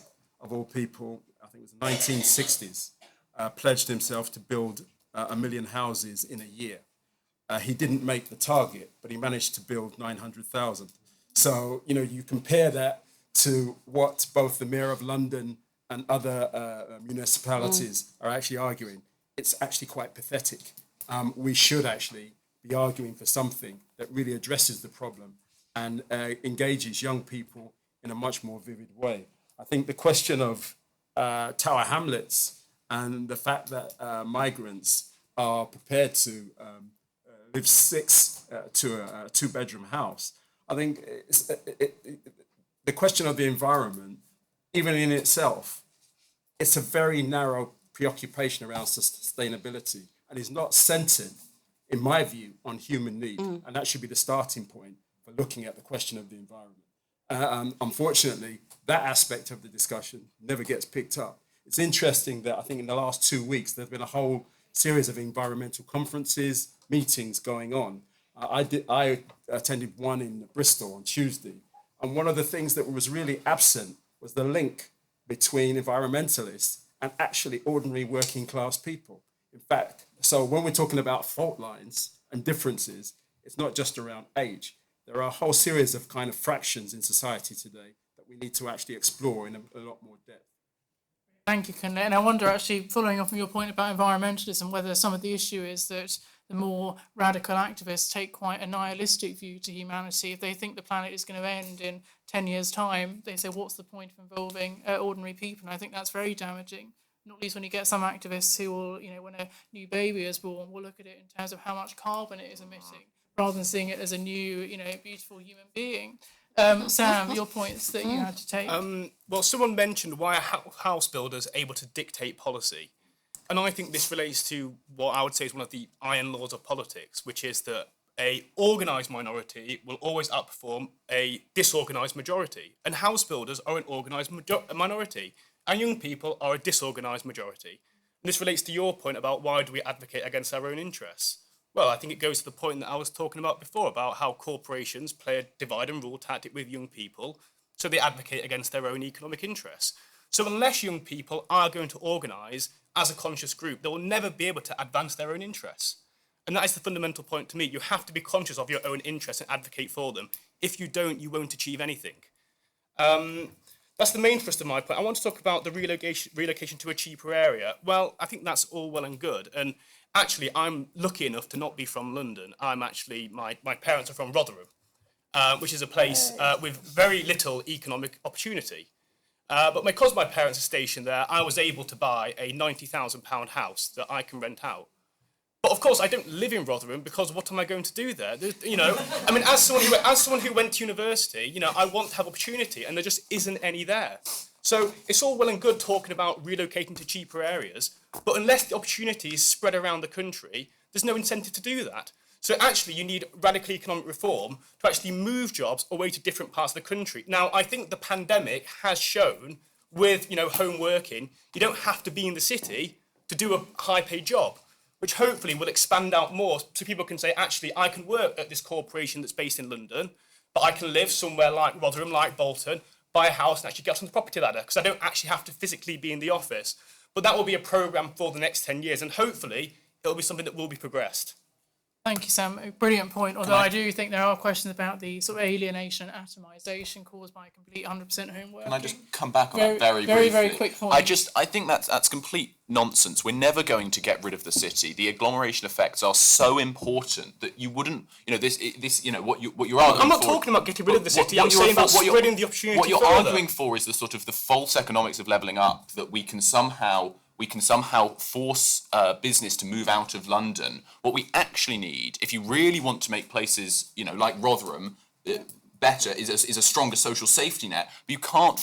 S3: of all people, I think it was the 1960s, pledged himself to build 1 million houses in a year. He didn't make the target, but he managed to build 900,000. So, you compare that to what both the Mayor of London and other municipalities are actually arguing. It's actually quite pathetic. We should actually be arguing for something that really addresses the problem and engages young people in a much more vivid way. I think the question of Tower Hamlets and the fact that migrants are prepared to live to a two-bedroom house, I think the question of the environment, even in itself, it's a very narrow preoccupation around sustainability and is not centered, in my view, on human need. And that should be the starting point for looking at the question of the environment. Unfortunately, that aspect of the discussion never gets picked up. It's interesting that I think in the last 2 weeks, there's been a whole series of environmental conferences, meetings going on. I attended one in Bristol on Tuesday. And one of the things that was really absent was the link between environmentalists and actually ordinary working class people. In fact, so when we're talking about fault lines and differences, it's not just around age. There are a whole series of kind of fractions in society today that we need to actually explore in a lot more depth.
S1: Thank you, Conley. And I wonder, actually, following up on your point about environmentalism, whether some of the issue is that the more radical activists take quite a nihilistic view to humanity. If they think the planet is going to end in 10 years' time, they say, what's the point of involving ordinary people? And I think that's very damaging, not least when you get some activists who will, when a new baby is born, will look at it in terms of how much carbon it is emitting, rather than seeing it as a new, beautiful human being. Sam, your points that you had to take.
S5: Well, someone mentioned why are house builders able to dictate policy? And I think this relates to what I would say is one of the iron laws of politics, which is that a organised minority will always outperform a disorganised majority. And house builders are an organised minority, and young people are a disorganised majority. And this relates to your point about why do we advocate against our own interests? Well, I think it goes to the point that I was talking about before, about how corporations play a divide and rule tactic with young people, so they advocate against their own economic interests. So unless young people are going to organise as a conscious group, they will never be able to advance their own interests. And that is the fundamental point to me. You have to be conscious of your own interests and advocate for them. If you don't, you won't achieve anything. That's the main thrust of my point. I want to talk about the relocation to a cheaper area. Well, I think that's all well and good. And actually, I'm lucky enough to not be from London. I'm actually, my parents are from Rotherham, which is a place with very little economic opportunity. But because my parents are stationed there, I was able to buy a £90,000 house that I can rent out. But of course, I don't live in Rotherham because what am I going to do there? I mean, as someone who went to university, I want to have opportunity, and there just isn't any there. So it's all well and good talking about relocating to cheaper areas, but unless the opportunity is spread around the country, there's no incentive to do that. So actually, you need radical economic reform to actually move jobs away to different parts of the country. Now, I think the pandemic has shown with, home working, you don't have to be in the city to do a high-paid job, which hopefully will expand out more so people can say, actually, I can work at this corporation that's based in London, but I can live somewhere like Rotherham, like Bolton, buy a house and actually get on the property ladder because I don't actually have to physically be in the office. But that will be a programme for the next 10 years, and hopefully it'll be something that will be progressed.
S1: Thank you, Sam. A brilliant point. Although I do think there are questions about the sort of alienation and atomisation caused by complete 100% homework.
S2: Can I just come back on that very briefly?
S1: Very quick point.
S2: I think that's complete nonsense. We're never going to get rid of the city. The agglomeration effects are so important that you wouldn't, what you're arguing for.
S5: I'm not talking about getting rid of the city. I'm saying about spreading the opportunity.
S2: What you're
S5: further.
S2: arguing for is the sort of the false economics of levelling up, that we can somehow force business to move out of London. What we actually need, if you really want to make places, like Rotherham, better, is a stronger social safety net. But you can't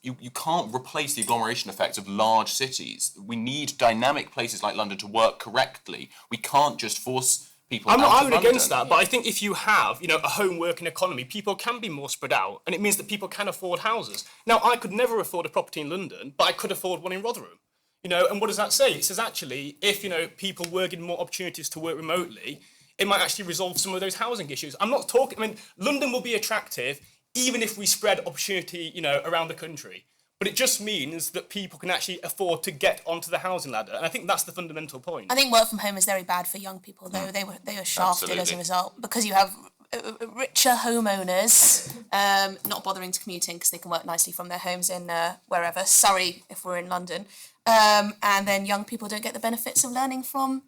S2: you can't replace the agglomeration effect of large cities. We need dynamic places like London to work correctly. We can't just force people
S5: I'm
S2: out
S5: not
S2: of
S5: arguing
S2: London.
S5: against that, but I think if you have, a home working economy, people can be more spread out, and it means that people can afford houses. Now, I could never afford a property in London, but I could afford one in Rotherham. And what does that say? It says actually, if people were given more opportunities to work remotely, it might actually resolve some of those housing issues. I'm not talking. I mean, London will be attractive even if we spread opportunity, around the country. But it just means that people can actually afford to get onto the housing ladder, and I think that's the fundamental point.
S4: I think work from home is very bad for young people, though. They were shafted as a result, because you have richer homeowners not bothering to commute in because they can work nicely from their homes in wherever. Surrey, if we're in London. And then young people don't get the benefits of learning from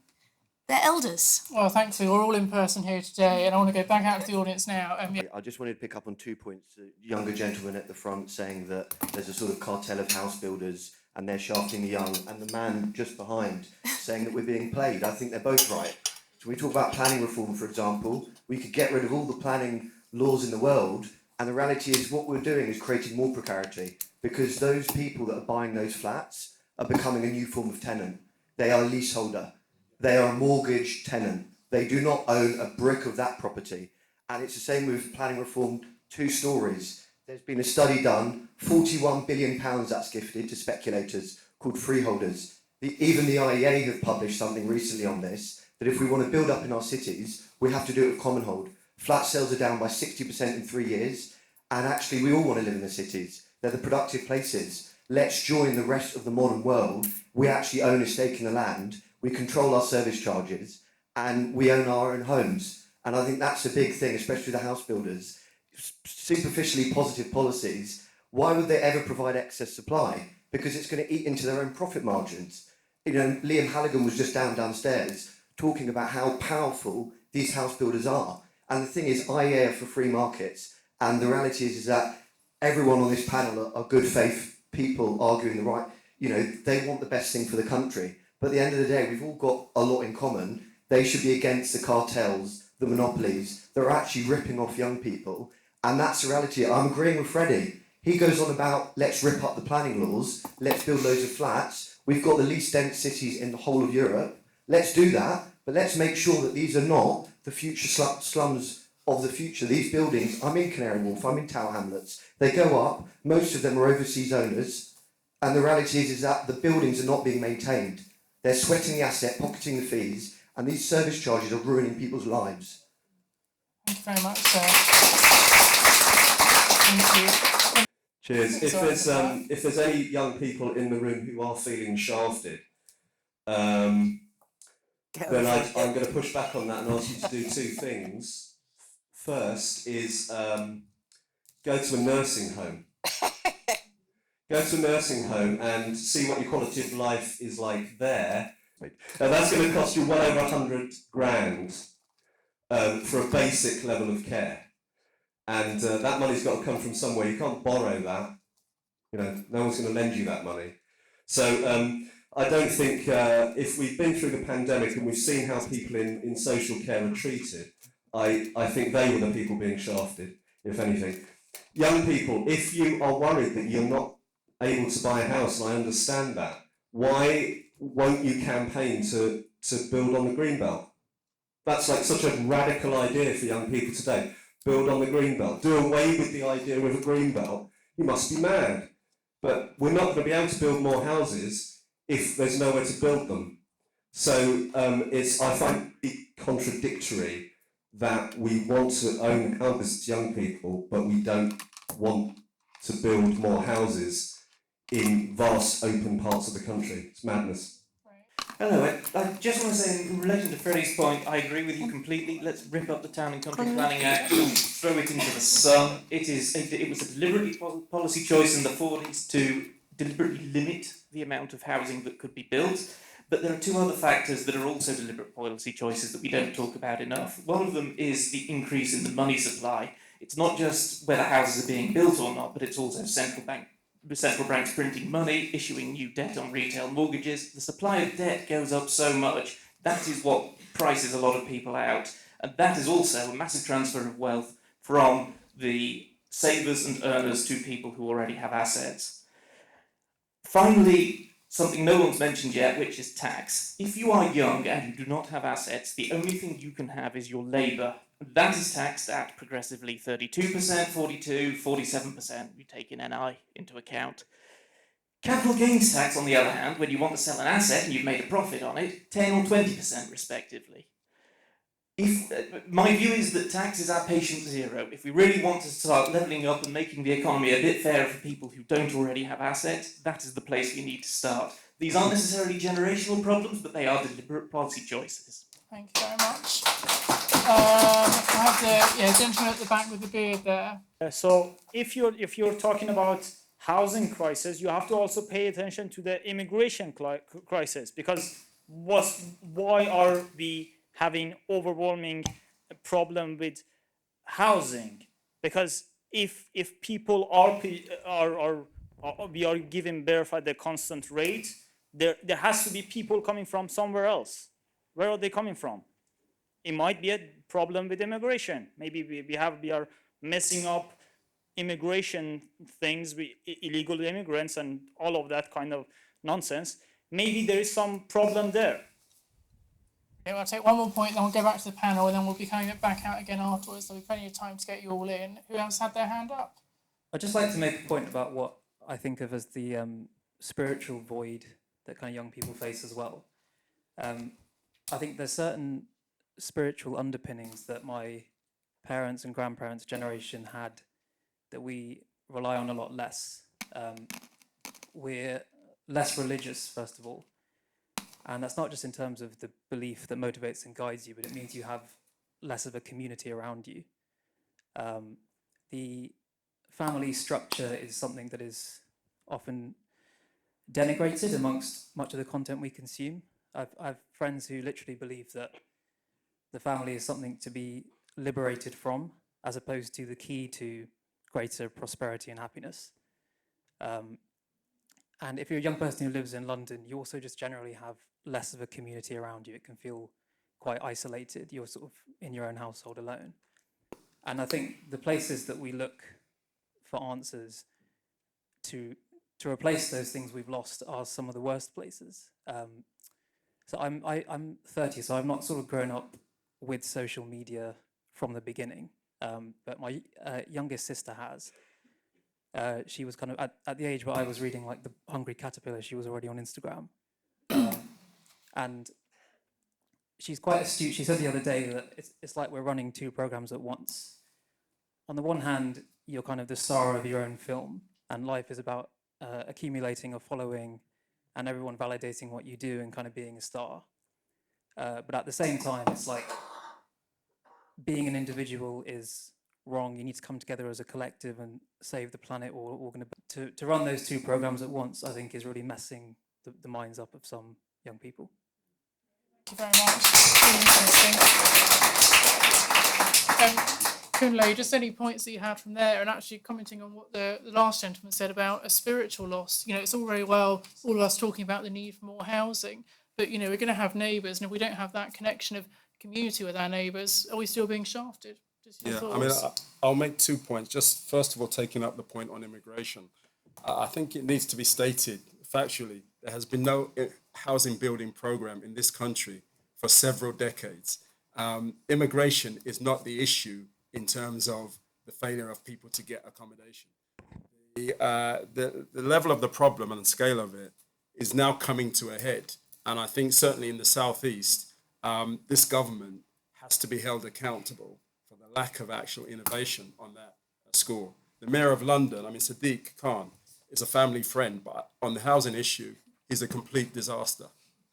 S4: their elders.
S1: Well, thankfully, we're all in person here today, and I want to go back out to the audience now.
S11: I just wanted to pick up on 2 points. The younger gentleman at the front saying that there's a sort of cartel of house builders and they're shafting the young, and the man just behind saying that we're being played. I think they're both right. So we talk about planning reform, for example. We could get rid of all the planning laws in the world, and the reality is what we're doing is creating more precarity, because those people that are buying those flats are becoming a new form of tenant. They are a leaseholder. They are a mortgage tenant. They do not own a brick of that property. And it's the same with planning reform, 2 stories. There's been a study done, £41 billion that's gifted to speculators called freeholders. Even the IEA have published something recently on this, that if we want to build up in our cities, we have to do it with common hold. Flat sales are down by 60% in 3 years, and actually we all want to live in the cities. They're the productive places. Let's join the rest of the modern world. We actually own a stake in the land, we control our service charges, and we own our own homes. And I think that's a big thing, especially the house builders. Superficially positive policies, why would they ever provide excess supply? Because it's going to eat into their own profit margins. Liam Halligan was just downstairs talking about how powerful these house builders are. And the thing is, IEA are for free markets. And the reality is that everyone on this panel are good faith people arguing the right, they want the best thing for the country. But at the end of the day, we've all got a lot in common. They should be against the cartels, the monopolies. They're actually ripping off young people. And that's the reality. I'm agreeing with Freddie. He goes on about, let's rip up the planning laws. Let's build loads of flats. We've got the least dense cities in the whole of Europe. Let's do that. But let's make sure that these are not the future slums of the future. These buildings, I'm in Canary Wharf, I'm in Tower Hamlets. They go up. Most of them are overseas owners. And the reality is that the buildings are not being maintained. They're sweating the asset, pocketing the fees, and these service charges are ruining people's lives.
S1: Thank you very much, sir. Thank you.
S9: Cheers. If there's any young people in the room who are feeling shafted, then I'm going to push back on that and ask you to do 2 things. First is go to a nursing home. Go to a nursing home and see what your quality of life is like there. And that's going to cost you well over 100 grand for a basic level of care. And that money's got to come from somewhere. You can't borrow that. No one's going to lend you that money. So I don't think if we've been through the pandemic and we've seen how people in social care are treated, I think they were the people being shafted, if anything. Young people, if you are worried that you're not able to buy a house, and I understand that, why won't you campaign to build on the Greenbelt? That's like such a radical idea for young people today. Build on the Greenbelt. Do away with the idea of a Greenbelt. You must be mad. But we're not going to be able to build more houses if there's nowhere to build them. So I find it contradictory that we want to own houses to young people, but we don't want to build more houses in vast open parts of the country. It's madness.
S12: Hello, I just want to say in relation to Freddie's point, I agree with you completely. Let's rip up the Town and Country Planning Act and throw it into the sun. It was a deliberate policy choice in the 40s to deliberately limit the amount of housing that could be built. But there are 2 other factors that are also deliberate policy choices that we don't talk about enough. One of them is the increase in the money supply. It's not just whether houses are being built or not, but it's also the central banks printing money, issuing new debt on retail mortgages. The supply of debt goes up so much, that is what prices a lot of people out. And that is also a massive transfer of wealth from the savers and earners to people who already have assets. Finally, something no one's mentioned yet, which is tax. If you are young and you do not have assets, the only thing you can have is your labour. That is taxed at progressively 32%, 42%, 47%. You take in NI into account. Capital gains tax, on the other hand, when you want to sell an asset and you've made a profit on it, 10 or 20% respectively. My view is that tax is our patient zero. If we really want to start levelling up and making the economy a bit fairer for people who don't already have assets, that is the place we need to start. These aren't necessarily generational problems, but they are deliberate policy choices.
S1: Thank you very much. I have the gentleman at the back with the beard there.
S13: So if you're talking about housing crisis, you have to also pay attention to the immigration crisis, because why are we having overwhelming problem with housing? Because if people we are giving birth at a constant rate, there has to be people coming from somewhere else. Where are they coming from? It might be a problem with immigration. Maybe we are messing up immigration things with illegal immigrants and all of that kind of nonsense. Maybe there is some problem there.
S1: Okay, I'll take one more point, then we'll go back to the panel, and then we'll be coming back out again afterwards. There'll be plenty of time to get you all in. Who else had their hand up?
S14: I'd just like to make a point about what I think of as the spiritual void that kind of young people face as well. I think there's certain spiritual underpinnings that my parents' and grandparents' generation had that we rely on a lot less. We're less religious, first of all. And that's not just in terms of the belief that motivates and guides you, but it means you have less of a community around you. The family structure is something that is often denigrated amongst much of the content we consume. I've friends who literally believe that the family is something to be liberated from, as opposed to the key to greater prosperity and happiness. And if you're a young person who lives in London, you also just generally have less of a community around you. It can feel quite isolated. You're sort of in your own household alone. And I think the places that we look for answers to replace those things we've lost are some of the worst places. So I'm 30, so I've not sort of grown up with social media from the beginning. But my youngest sister has. She was kind of at the age where I was reading like The Hungry Caterpillar, she was already on Instagram. And she's quite astute. She said the other day that it's like we're running two programs at once. On the one hand, you're kind of the star of your own film, and life is about accumulating a following and everyone validating what you do and kind of being a star. But at the same time, it's like being an individual is wrong. You need to come together as a collective and save the planet, or we're going to run those two programs at once, I think, is really messing the minds up of some young people.
S1: Thank you very much. Really interesting. Conley, just any points that you had from there, and actually commenting on what the last gentleman said about a spiritual loss. You know, it's all very well, all of us talking about the need for more housing, but, you know, we're going to have neighbours, and if we don't have that connection of community with our neighbours, are we still being shafted?
S3: I mean, I'll make 2 points. Just first of all, taking up the point on immigration, I think it needs to be stated factually, there has been no housing building program in this country for several decades. Immigration is not the issue in terms of the failure of people to get accommodation. The level of the problem and the scale of it is now coming to a head. And I think certainly in the southeast, this government has to be held accountable for the lack of actual innovation on that score. The Mayor of London, I mean, Sadiq Khan, is a family friend, but on the housing issue, he's a complete disaster.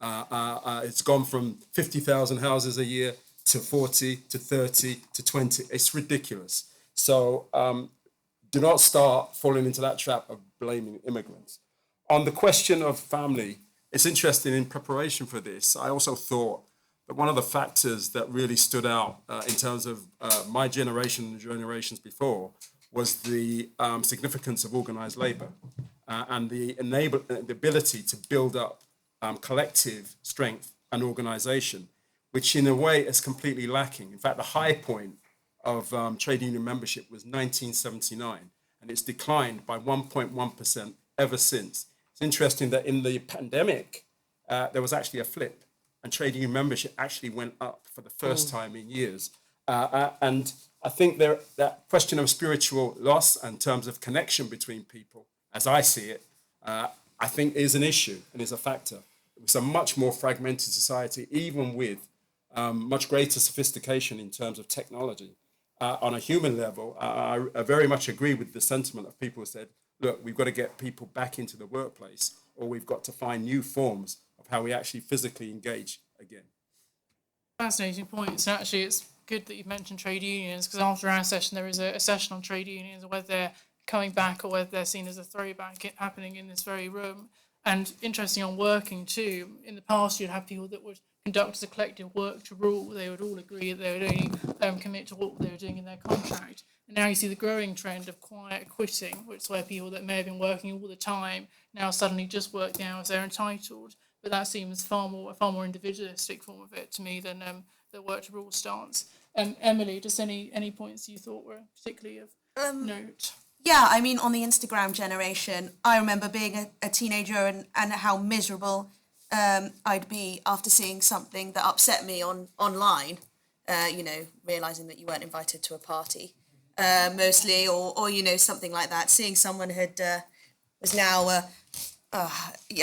S3: It's gone from 50,000 houses a year to 40, to 30, to 20. It's ridiculous. So do not start falling into that trap of blaming immigrants. On the question of family, it's interesting, in preparation for this, I also thought that one of the factors that really stood out in terms of my generation and generations before was the significance of organised labour and the ability to build up collective strength and organisation, which in a way is completely lacking. In fact, the high point of trade union membership was 1979, and it's declined by 1.1% ever since. It's interesting that in the pandemic, there was actually a flip, and trade union membership actually went up for the first time in years. And I think that question of spiritual loss in terms of connection between people, as I see it, I think is an issue and is a factor. It's a much more fragmented society, even with much greater sophistication in terms of technology. On a human level, I very much agree with the sentiment of people who said, look, we've got to get people back into the workplace, or we've got to find new forms of how we actually physically engage again.
S1: Fascinating points. And actually, it's good that you've mentioned trade unions, because after our session, there is a session on trade unions, whether they're coming back or whether they're seen as a throwback happening in this very room. And interesting on working too, in the past you'd have people that would conduct as a collective work to rule. They would all agree that they would only commit to what they were doing in their contract. And now you see the growing trend of quiet quitting, which is where people that may have been working all the time now suddenly just work the hours they're entitled. But that seems a far more individualistic form of it to me than the work to rule stance. Emily, just any points you thought were particularly of note?
S4: Yeah, I mean, on the Instagram generation, I remember being a teenager and how miserable I'd be after seeing something that upset me online, realising that you weren't invited to a party, mostly, or something like that. Seeing someone was now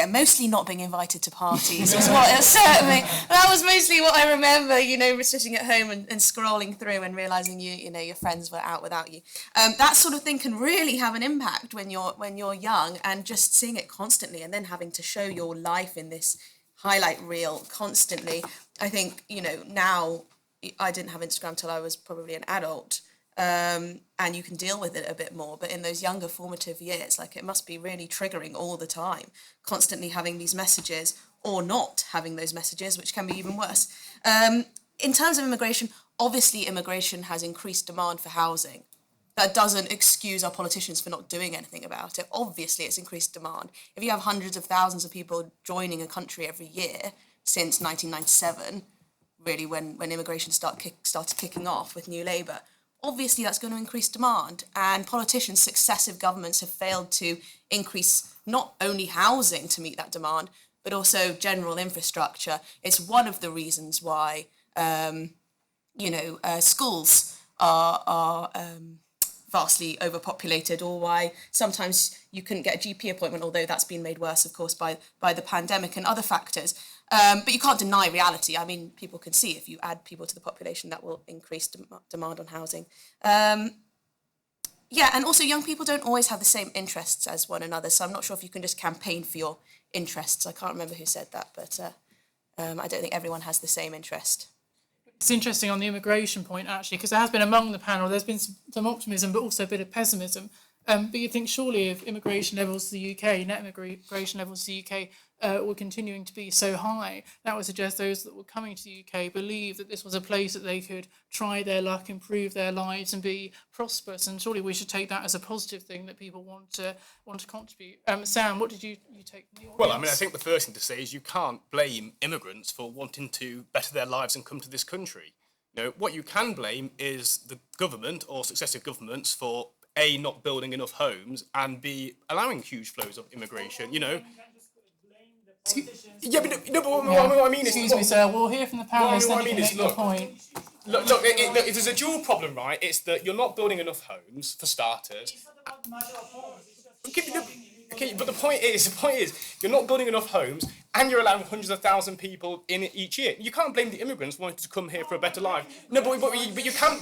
S4: mostly not being invited to parties was what certainly that was mostly what I remember. Sitting at home and scrolling through and realizing your friends were out without you. That sort of thing can really have an impact when you're young, and just seeing it constantly and then having to show your life in this highlight reel constantly. I think now I didn't have Instagram till I was probably an adult. And you can deal with it a bit more, but in those younger formative years, it must be really triggering all the time, constantly having these messages or not having those messages, which can be even worse. In terms of immigration, obviously immigration has increased demand for housing. That doesn't excuse our politicians for not doing anything about it. Obviously it's increased demand. If you have hundreds of thousands of people joining a country every year since 1997, really when immigration started kicking off with New Labour, obviously that's going to increase demand, and politicians, successive governments have failed to increase not only housing to meet that demand, but also general infrastructure. It's one of the reasons why, schools are vastly overpopulated, or why sometimes you couldn't get a GP appointment, although that's been made worse, of course, by the pandemic and other factors. But you can't deny reality. I mean, people can see if you add people to the population, that will increase demand on housing. And also young people don't always have the same interests as one another, so I'm not sure if you can just campaign for your interests. I can't remember who said that, but I don't think everyone has the same interest.
S1: It's interesting on the immigration point, actually, because there has been among the panel, there's been some optimism, but also a bit of pessimism. But you think surely if immigration levels to the UK, net immigration levels to the UK were continuing to be so high, that would suggest those that were coming to the UK believe that this was a place that they could try their luck, improve their lives and be prosperous. And surely we should take that as a positive thing that people want to contribute. Sam, what did you take from the audience?
S5: Well, I mean, I think the first thing to say is you can't blame immigrants for wanting to better their lives and come to this country. What you can blame is the government or successive governments for A, not building enough homes, and B, allowing huge flows of immigration, Yeah, but what I mean is...
S1: Excuse me, sir, we'll hear from the panellists, then you can make your point.
S5: Look, there's a dual problem, right? It's that you're not building enough homes, for starters. Okay, but the point is, you're not building enough homes, and you're allowing hundreds of thousands of people in each year. You can't blame the immigrants wanting to come here for a better life. No, but you can't...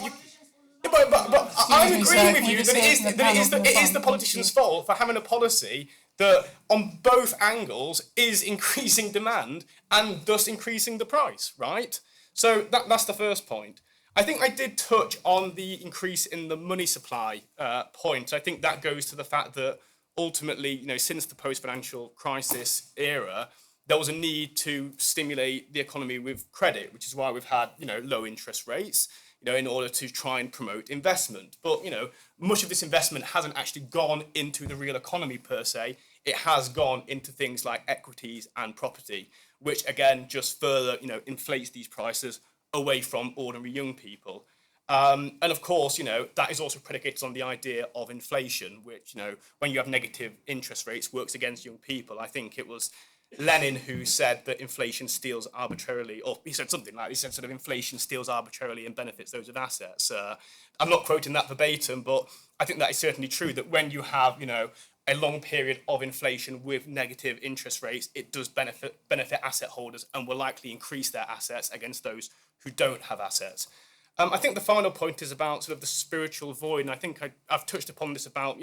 S5: But I'm agreeing with you that it is the politicians' fault for having a policy that, on both angles, is increasing demand and thus increasing the price, right? So that's the first point. I think I did touch on the increase in the money supply point. I think that goes to the fact that ultimately, since the post-financial crisis era, there was a need to stimulate the economy with credit, which is why we've had, low interest rates, in order to try and promote investment. But, much of this investment hasn't actually gone into the real economy per se. It has gone into things like equities and property, which again just further, inflates these prices away from ordinary young people. And of course, that is also predicated on the idea of inflation, which, when you have negative interest rates, works against young people. I think it was Lenin who said that inflation steals arbitrarily, or he said something like, he said sort of inflation steals arbitrarily and benefits those with assets. I'm not quoting that verbatim, but I think that is certainly true, that when you have, a long period of inflation with negative interest rates, it does benefit asset holders and will likely increase their assets against those who don't have assets. I think the final point is about sort of the spiritual void, and I think I've touched upon this about,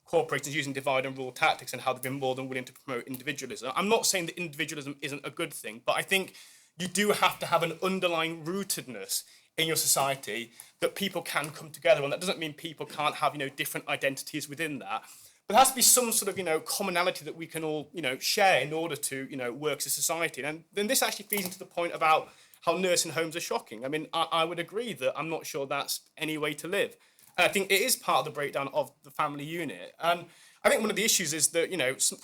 S5: corporations using divide and rule tactics and how they've been more than willing to promote individualism. I'm not saying that individualism isn't a good thing, but I think you do have to have an underlying rootedness in your society that people can come together on. That doesn't mean people can't have, different identities within that. But there has to be some sort of, commonality that we can all, share in order to, work as a society. And then this actually feeds into the point about how nursing homes are shocking. I mean, I would agree that I'm not sure that's any way to live. And I think it is part of the breakdown of the family unit. And I think one of the issues is that,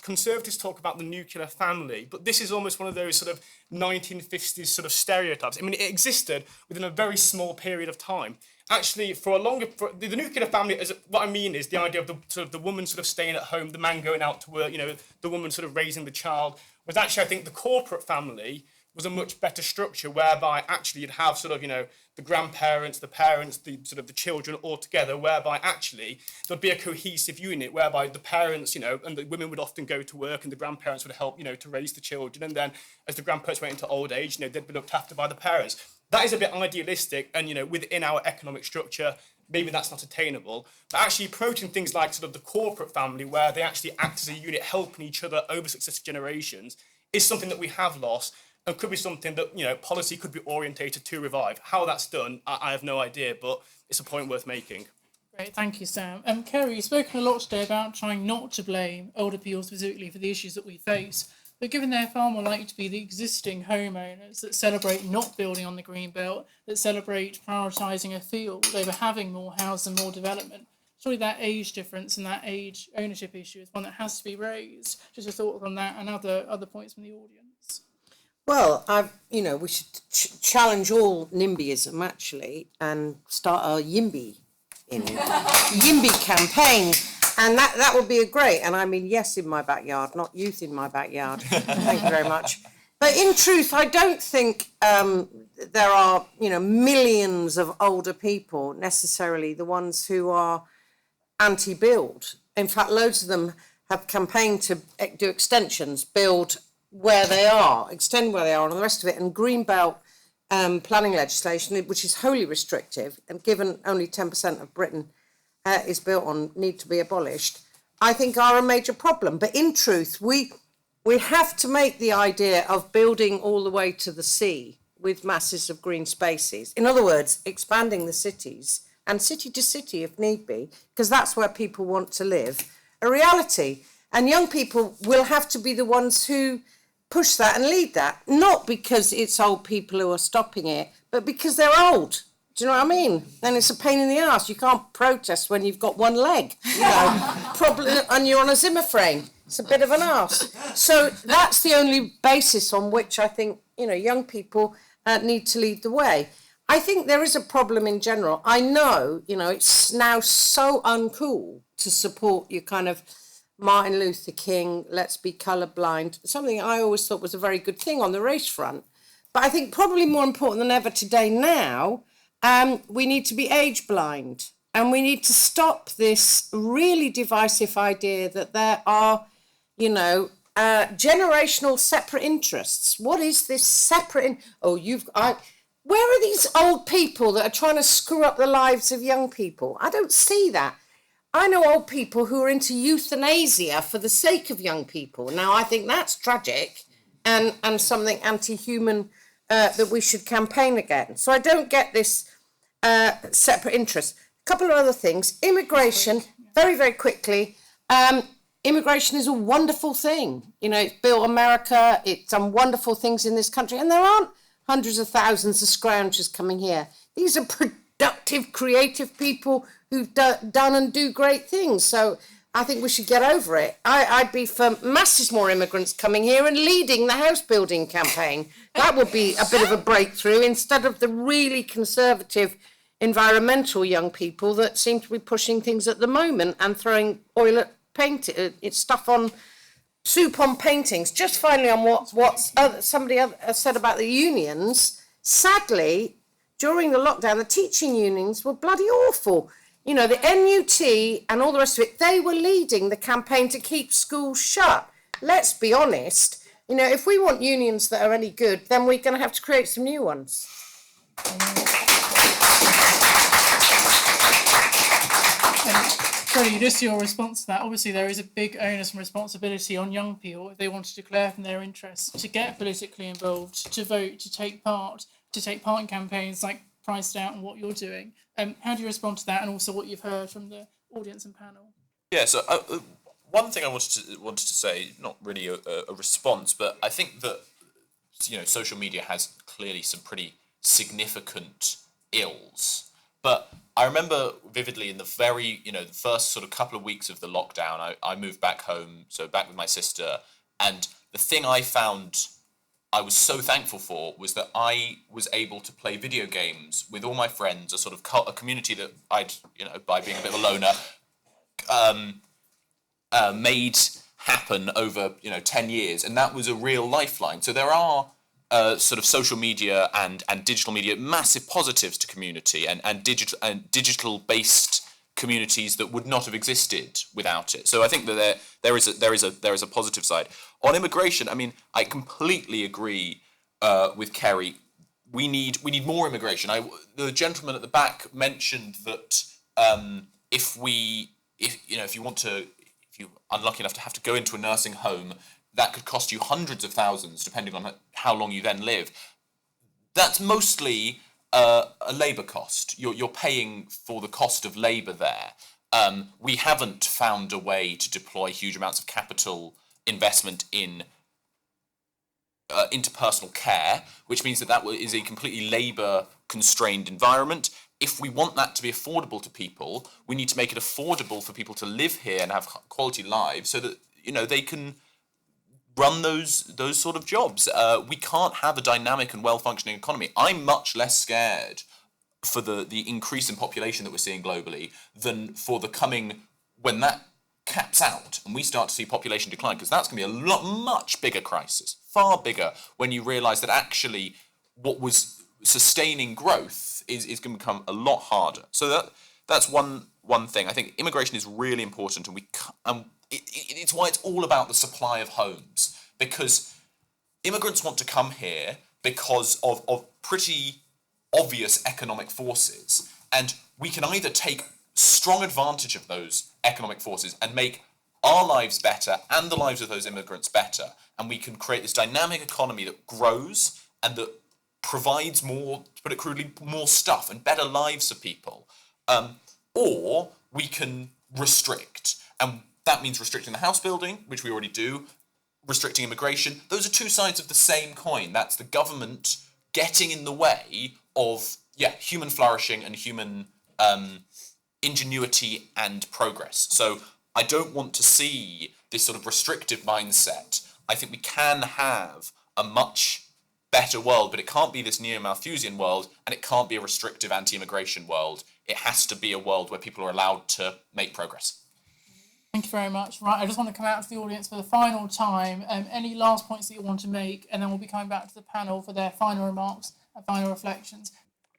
S5: conservatives talk about the nuclear family, but this is almost one of those sort of 1950s sort of stereotypes. I mean, it existed within a very small period of time. Actually, the nuclear family, what I mean is the idea of the woman sort of staying at home, the man going out to work, the woman sort of raising the child, was actually, I think, the corporate family was a much better structure, whereby actually you'd have sort of, the grandparents, the parents, the sort of the children all together, whereby actually there'd be a cohesive unit, whereby the parents, and the women would often go to work and the grandparents would help, to raise the children. And then as the grandparents went into old age, they'd be looked after by the parents. That is a bit idealistic, and, within our economic structure, maybe that's not attainable. But actually approaching things like sort of the corporate family, where they actually act as a unit, helping each other over successive generations, is something that we have lost, and could be something that, policy could be orientated to revive. How that's done, I have no idea, but it's a point worth making.
S1: Great, thank you, Sam. Kerry, you've spoken a lot today about trying not to blame older people specifically for the issues that we face, but given they're far more likely to be the existing homeowners that celebrate not building on the green belt, that celebrate prioritising a field over having more housing and more development, surely that age difference and that age ownership issue is one that has to be raised. Just a thought on that and other points from the audience.
S6: Well, we should challenge all NIMBYism, actually, and start a YIMBY campaign. And that would be a great, and I mean, yes, in my backyard, not youth in my backyard. Thank you very much. But in truth, I don't think there are, millions of older people, necessarily the ones who are anti-build. In fact, loads of them have campaigned to do extensions, build where they are, extend where they are, and all the rest of it. And Greenbelt planning legislation, which is wholly restrictive, and given only 10% of Britain is built on, need to be abolished, I think are a major problem. But in truth, we have to make the idea of building all the way to the sea with masses of green spaces. In other words, expanding the cities, and city to city if need be, because that's where people want to live, a reality. And young people will have to be the ones who push that and lead that, not because it's old people who are stopping it, but because they're old. Do you know what I mean? And it's a pain in the arse. You can't protest when you've got one leg, probably, and you're on a Zimmer frame. It's a bit of an arse. So that's the only basis on which I think, young people need to lead the way. I think there is a problem in general. I know, it's now so uncool to support your kind of Martin Luther King, let's be colourblind, something I always thought was a very good thing on the race front. But I think probably more important than ever today now, we need to be age blind, and we need to stop this really divisive idea that there are, generational separate interests. What is this separate? Where are these old people that are trying to screw up the lives of young people? I don't see that. I know old people who are into euthanasia for the sake of young people. Now, I think that's tragic and something anti-human that we should campaign against. So I don't get this separate interest. A couple of other things. Immigration, very, very quickly. Immigration is a wonderful thing. It's built America. It's done wonderful things in this country. And there aren't hundreds of thousands of scroungers coming here. These are productive, creative people who've done and do great things. So I think we should get over it. I'd be for masses more immigrants coming here and leading the house building campaign. That would be a bit of a breakthrough instead of the really conservative, environmental young people that seem to be pushing things at the moment and throwing oil at paint, it's stuff on soup on paintings. Just finally on what somebody said about the unions, sadly, during the lockdown, the teaching unions were bloody awful. You know, the NUT and all the rest of it, they were leading the campaign to keep schools shut. Let's be honest. You know, if we want unions that are any good, then we're going to have to create some new ones.
S1: Freddie, just your response to that. Obviously, there is a big onus and responsibility on young people if they want to declare from their interests, to get politically involved, to vote, to take part in campaigns like Priced Out and what you're doing. How do you respond to that, and also what you've heard from the audience and panel?
S2: Yeah, so one thing I wanted to say, not really a response, but I think that, you know, social media has clearly some pretty significant ills. But I remember vividly in the the first sort of couple of weeks of the lockdown, I moved back home, so back with my sister, and the thing I found I was so thankful for was that I was able to play video games with all my friends, a sort of a community that I'd, by being a bit of a loner, made happen over 10 years, and that was a real lifeline. So there are sort of social media and digital media massive positives to community and digital based communities that would not have existed without it. So I think that there is a positive side on immigration. I mean, I completely agree with Kerry. We need more immigration. The gentleman at the back mentioned that if you're unlucky enough to have to go into a nursing home, that could cost you hundreds of thousands, depending on how long you then live. That's mostly a labour cost. You're paying for the cost of labour there. We haven't found a way to deploy huge amounts of capital investment in interpersonal care, which means that is a completely labour-constrained environment. If we want that to be affordable to people, we need to make it affordable for people to live here and have quality lives, so that they can run those sort of jobs. We can't have a dynamic and well-functioning economy. I'm much less scared for the increase in population that we're seeing globally than for the coming, when that caps out and we start to see population decline, because that's going to be a much bigger crisis, far bigger, when you realise that actually what was sustaining growth is going to become a lot harder. So that's one thing. I think immigration is really important, and it's why it's all about the supply of homes, because immigrants want to come here because of pretty obvious economic forces, and we can either take strong advantage of those economic forces and make our lives better and the lives of those immigrants better, and we can create this dynamic economy that grows and that provides more, to put it crudely, more stuff and better lives for people, or we can restrict, and that means restricting the house building, which we already do, restricting immigration. Those are two sides of the same coin. That's the government getting in the way of human flourishing and human ingenuity and progress. So I don't want to see this sort of restrictive mindset. I think we can have a much better world, but it can't be this neo-Malthusian world, and it can't be a restrictive anti-immigration world. It has to be a world where people are allowed to make progress.
S1: Thank you very much. Right, I just want to come out to the audience for the final time. Any last points that you want to make, and then we'll be coming back to the panel for their final remarks and final reflections.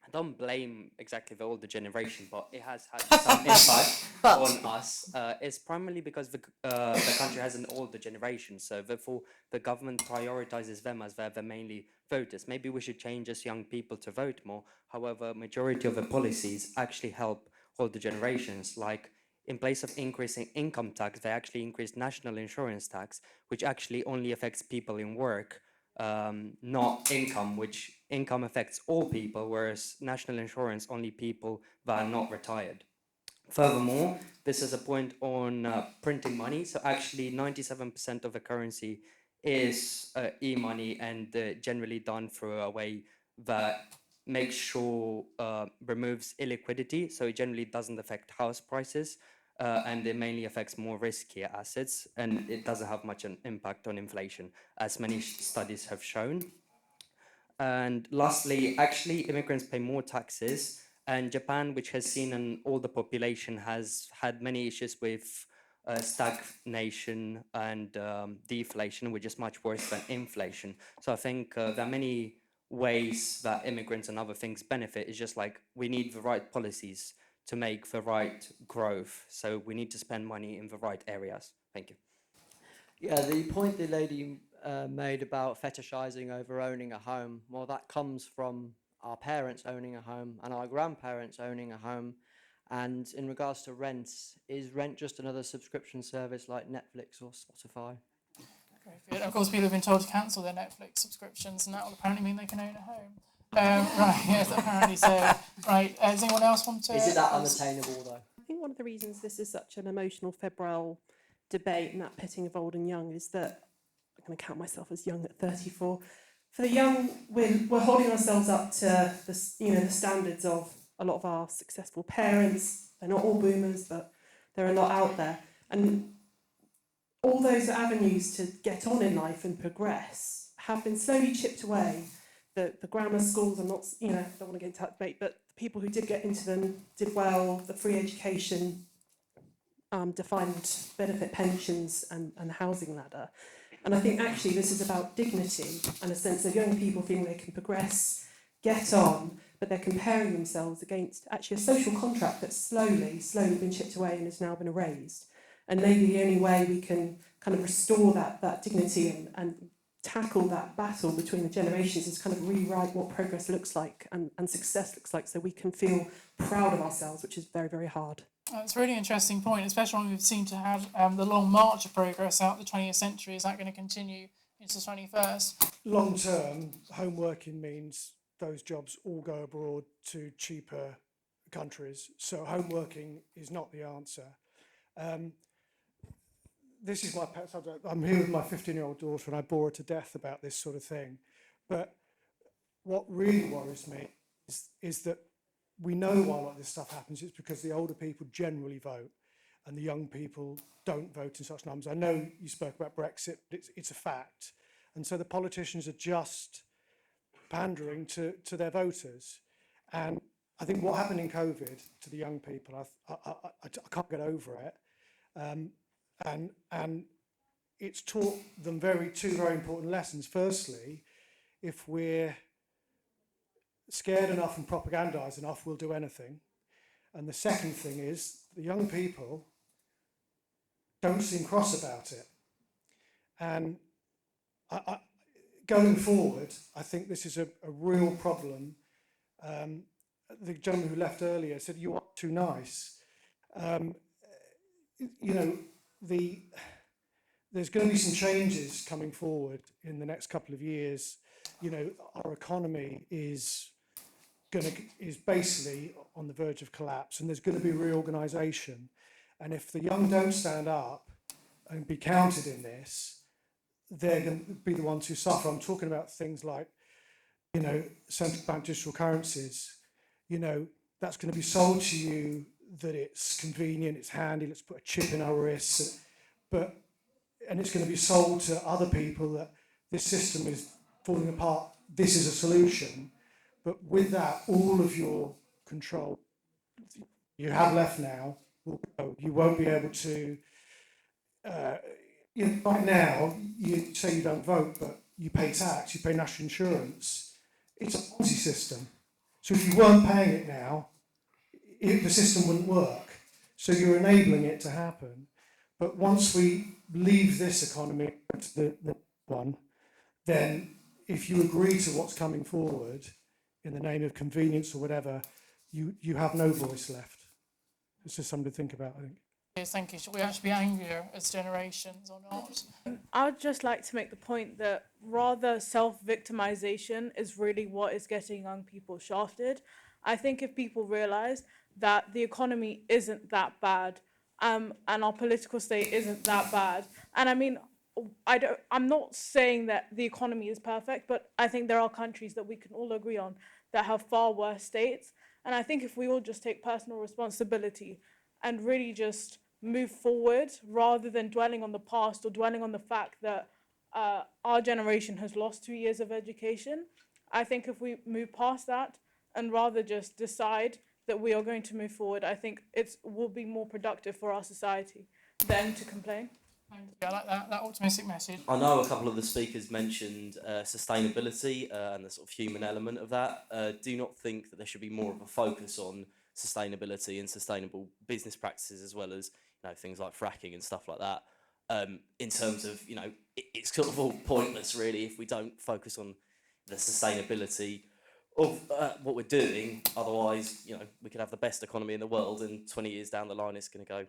S15: I don't blame exactly the older generation, but it has had some impact on us. It's primarily because the country has an older generation, so therefore the government prioritizes them as they're the mainly voters. Maybe we should change as young people to vote more. However, majority of the policies actually help older generations, like in place of increasing income tax, they actually increased national insurance tax, which actually only affects people in work, not income, which income affects all people, whereas national insurance only people that are not retired. Furthermore, this is a point on printing money. So actually 97% of the currency is e-money, and generally done through a way that makes sure removes illiquidity. So it generally doesn't affect house prices. And it mainly affects more riskier assets, and it doesn't have much an impact on inflation, as many studies have shown. And lastly, actually, immigrants pay more taxes And Japan, which has seen an older population, has had many issues with stagnation and deflation, which is much worse than inflation. So I think there are many ways that immigrants and other things benefit. It's just like we need the right policies to make the right growth. So we need to spend money in the right areas. Thank you.
S16: Yeah, the point the lady made about fetishizing over owning a home, well, that comes from our parents owning a home and our grandparents owning a home. And in regards to rents, is rent just another subscription service like Netflix or Spotify?
S1: Very good. Of course, people have been told to cancel their Netflix subscriptions, and that will apparently mean they can own a home. Right, yes, apparently so. Right, does anyone else want to...
S16: Is it that unattainable, though?
S17: I think one of the reasons this is such an emotional, febrile debate and that pitting of old and young is that, I'm going to count myself as young at 34, for the young, we're holding ourselves up to the standards of a lot of our successful parents. They're not all boomers, but there are a lot out there. And all those avenues to get on in life and progress have been slowly chipped away. The grammar schools are not, I don't want to get into that debate, but the people who did get into them did well. The free education, defined benefit pensions and housing ladder. And I think actually this is about dignity and a sense of young people feeling they can progress, get on, but they're comparing themselves against actually a social contract that's slowly been chipped away and has now been erased. And maybe the only way we can kind of restore that dignity and tackle that battle between the generations is kind of rewrite what progress looks like and success looks like, so we can feel proud of ourselves, which is very, very hard.
S1: It's a really interesting point, especially when we've seen to have the long march of progress out the 20th century. Is that going to continue into the 21st?
S18: Long term, home working means those jobs all go abroad to cheaper countries. So home working is not the answer. This is my pet subject. I'm here with my 15-year-old daughter and I bore her to death about this sort of thing. But what really worries me is that we know why a lot of this stuff happens. It's because the older people generally vote and the young people don't vote in such numbers. I know you spoke about Brexit, but it's a fact. And so the politicians are just pandering to their voters. And I think what happened in COVID to the young people, I can't get over it. And it's taught them two very important lessons. Firstly, if we're scared enough and propagandised enough, we'll do anything. And the second thing is the young people don't seem cross about it. And going forward, I think this is a real problem. The gentleman who left earlier said, "You are too nice." There's going to be some changes coming forward in the next couple of years. Our economy is basically on the verge of collapse, and there's going to be reorganisation. And if the young don't stand up and be counted in this, they're going to be the ones who suffer. I'm talking about things like, central bank digital currencies. That's going to be sold to you that it's convenient, it's handy, let's put a chip in our wrists, and it's going to be sold to other people that this system is falling apart, this is a solution. But with that, all of your control you have left now will go. You won't be able to, right now, you say you don't vote, but you pay tax, you pay national insurance. It's a Ponzi system. So if you weren't paying it now, the system wouldn't work. So you're enabling it to happen. But once we leave this economy to the one, then if you agree to what's coming forward in the name of convenience or whatever, you have no voice left. It's just something to think about, I think.
S1: Yes, thank you. Should we actually be angrier as generations or not?
S10: I would just like to make the point that rather self-victimization is really what is getting young people shafted. I think if people realise that the economy isn't that bad, and our political state isn't that bad, and I mean, I'm not saying that the economy is perfect, but I think there are countries that we can all agree on that have far worse states. And I think if we all just take personal responsibility and really just move forward rather than dwelling on the past or dwelling on the fact that our generation has lost 2 years of education, I think if we move past that and rather just decide that we are going to move forward, I think it will be more productive for our society than to complain.
S1: Yeah, I like that optimistic message.
S15: I know a couple of the speakers mentioned sustainability and the sort of human element of that. Do you not think that there should be more of a focus on sustainability and sustainable business practices, as well as things like fracking and stuff like that? In terms of it's sort of all pointless really if we don't focus on the sustainability of what we're doing. Otherwise, we could have the best economy in the world, and 20 years down the line, it's going to go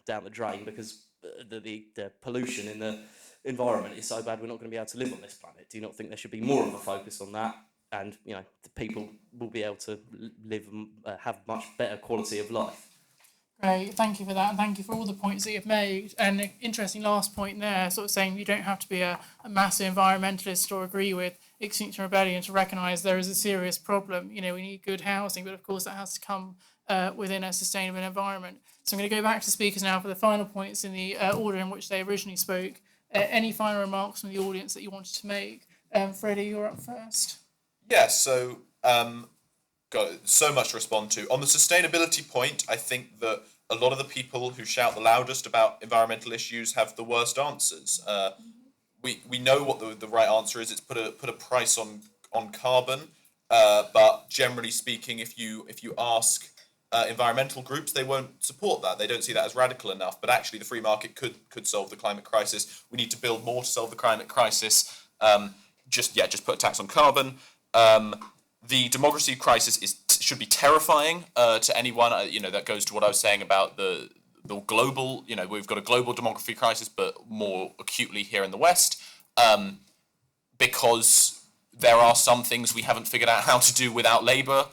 S15: down the drain because the pollution in the environment is so bad we're not going to be able to live on this planet. Do you not think there should be more of a focus on that, and the people will be able to live have much better quality of life?
S1: Great, thank you for that, and thank you for all the points that you've made. And an interesting last point there, sort of saying you don't have to be a massive environmentalist or agree with Extinction Rebellion to recognise there is a serious problem. We need good housing, but of course that has to come within a sustainable environment. So I'm going to go back to speakers now for the final points in the order in which they originally spoke. Any final remarks from the audience that you wanted to make? Freddie, you're up first.
S2: Yeah, so got so much to respond to. On the sustainability point, I think that a lot of the people who shout the loudest about environmental issues have the worst answers. We know what the right answer is. It's put a price on carbon, but generally speaking, if you ask environmental groups, they won't support that. They don't see that as radical enough. But actually, the free market could solve the climate crisis. We need to build more to solve the climate crisis. Just put a tax on carbon. The democracy crisis should be terrifying to anyone. That goes to what I was saying about the global. We've got a global demography crisis, but more acutely here in the West, because there are some things we haven't figured out how to do without labour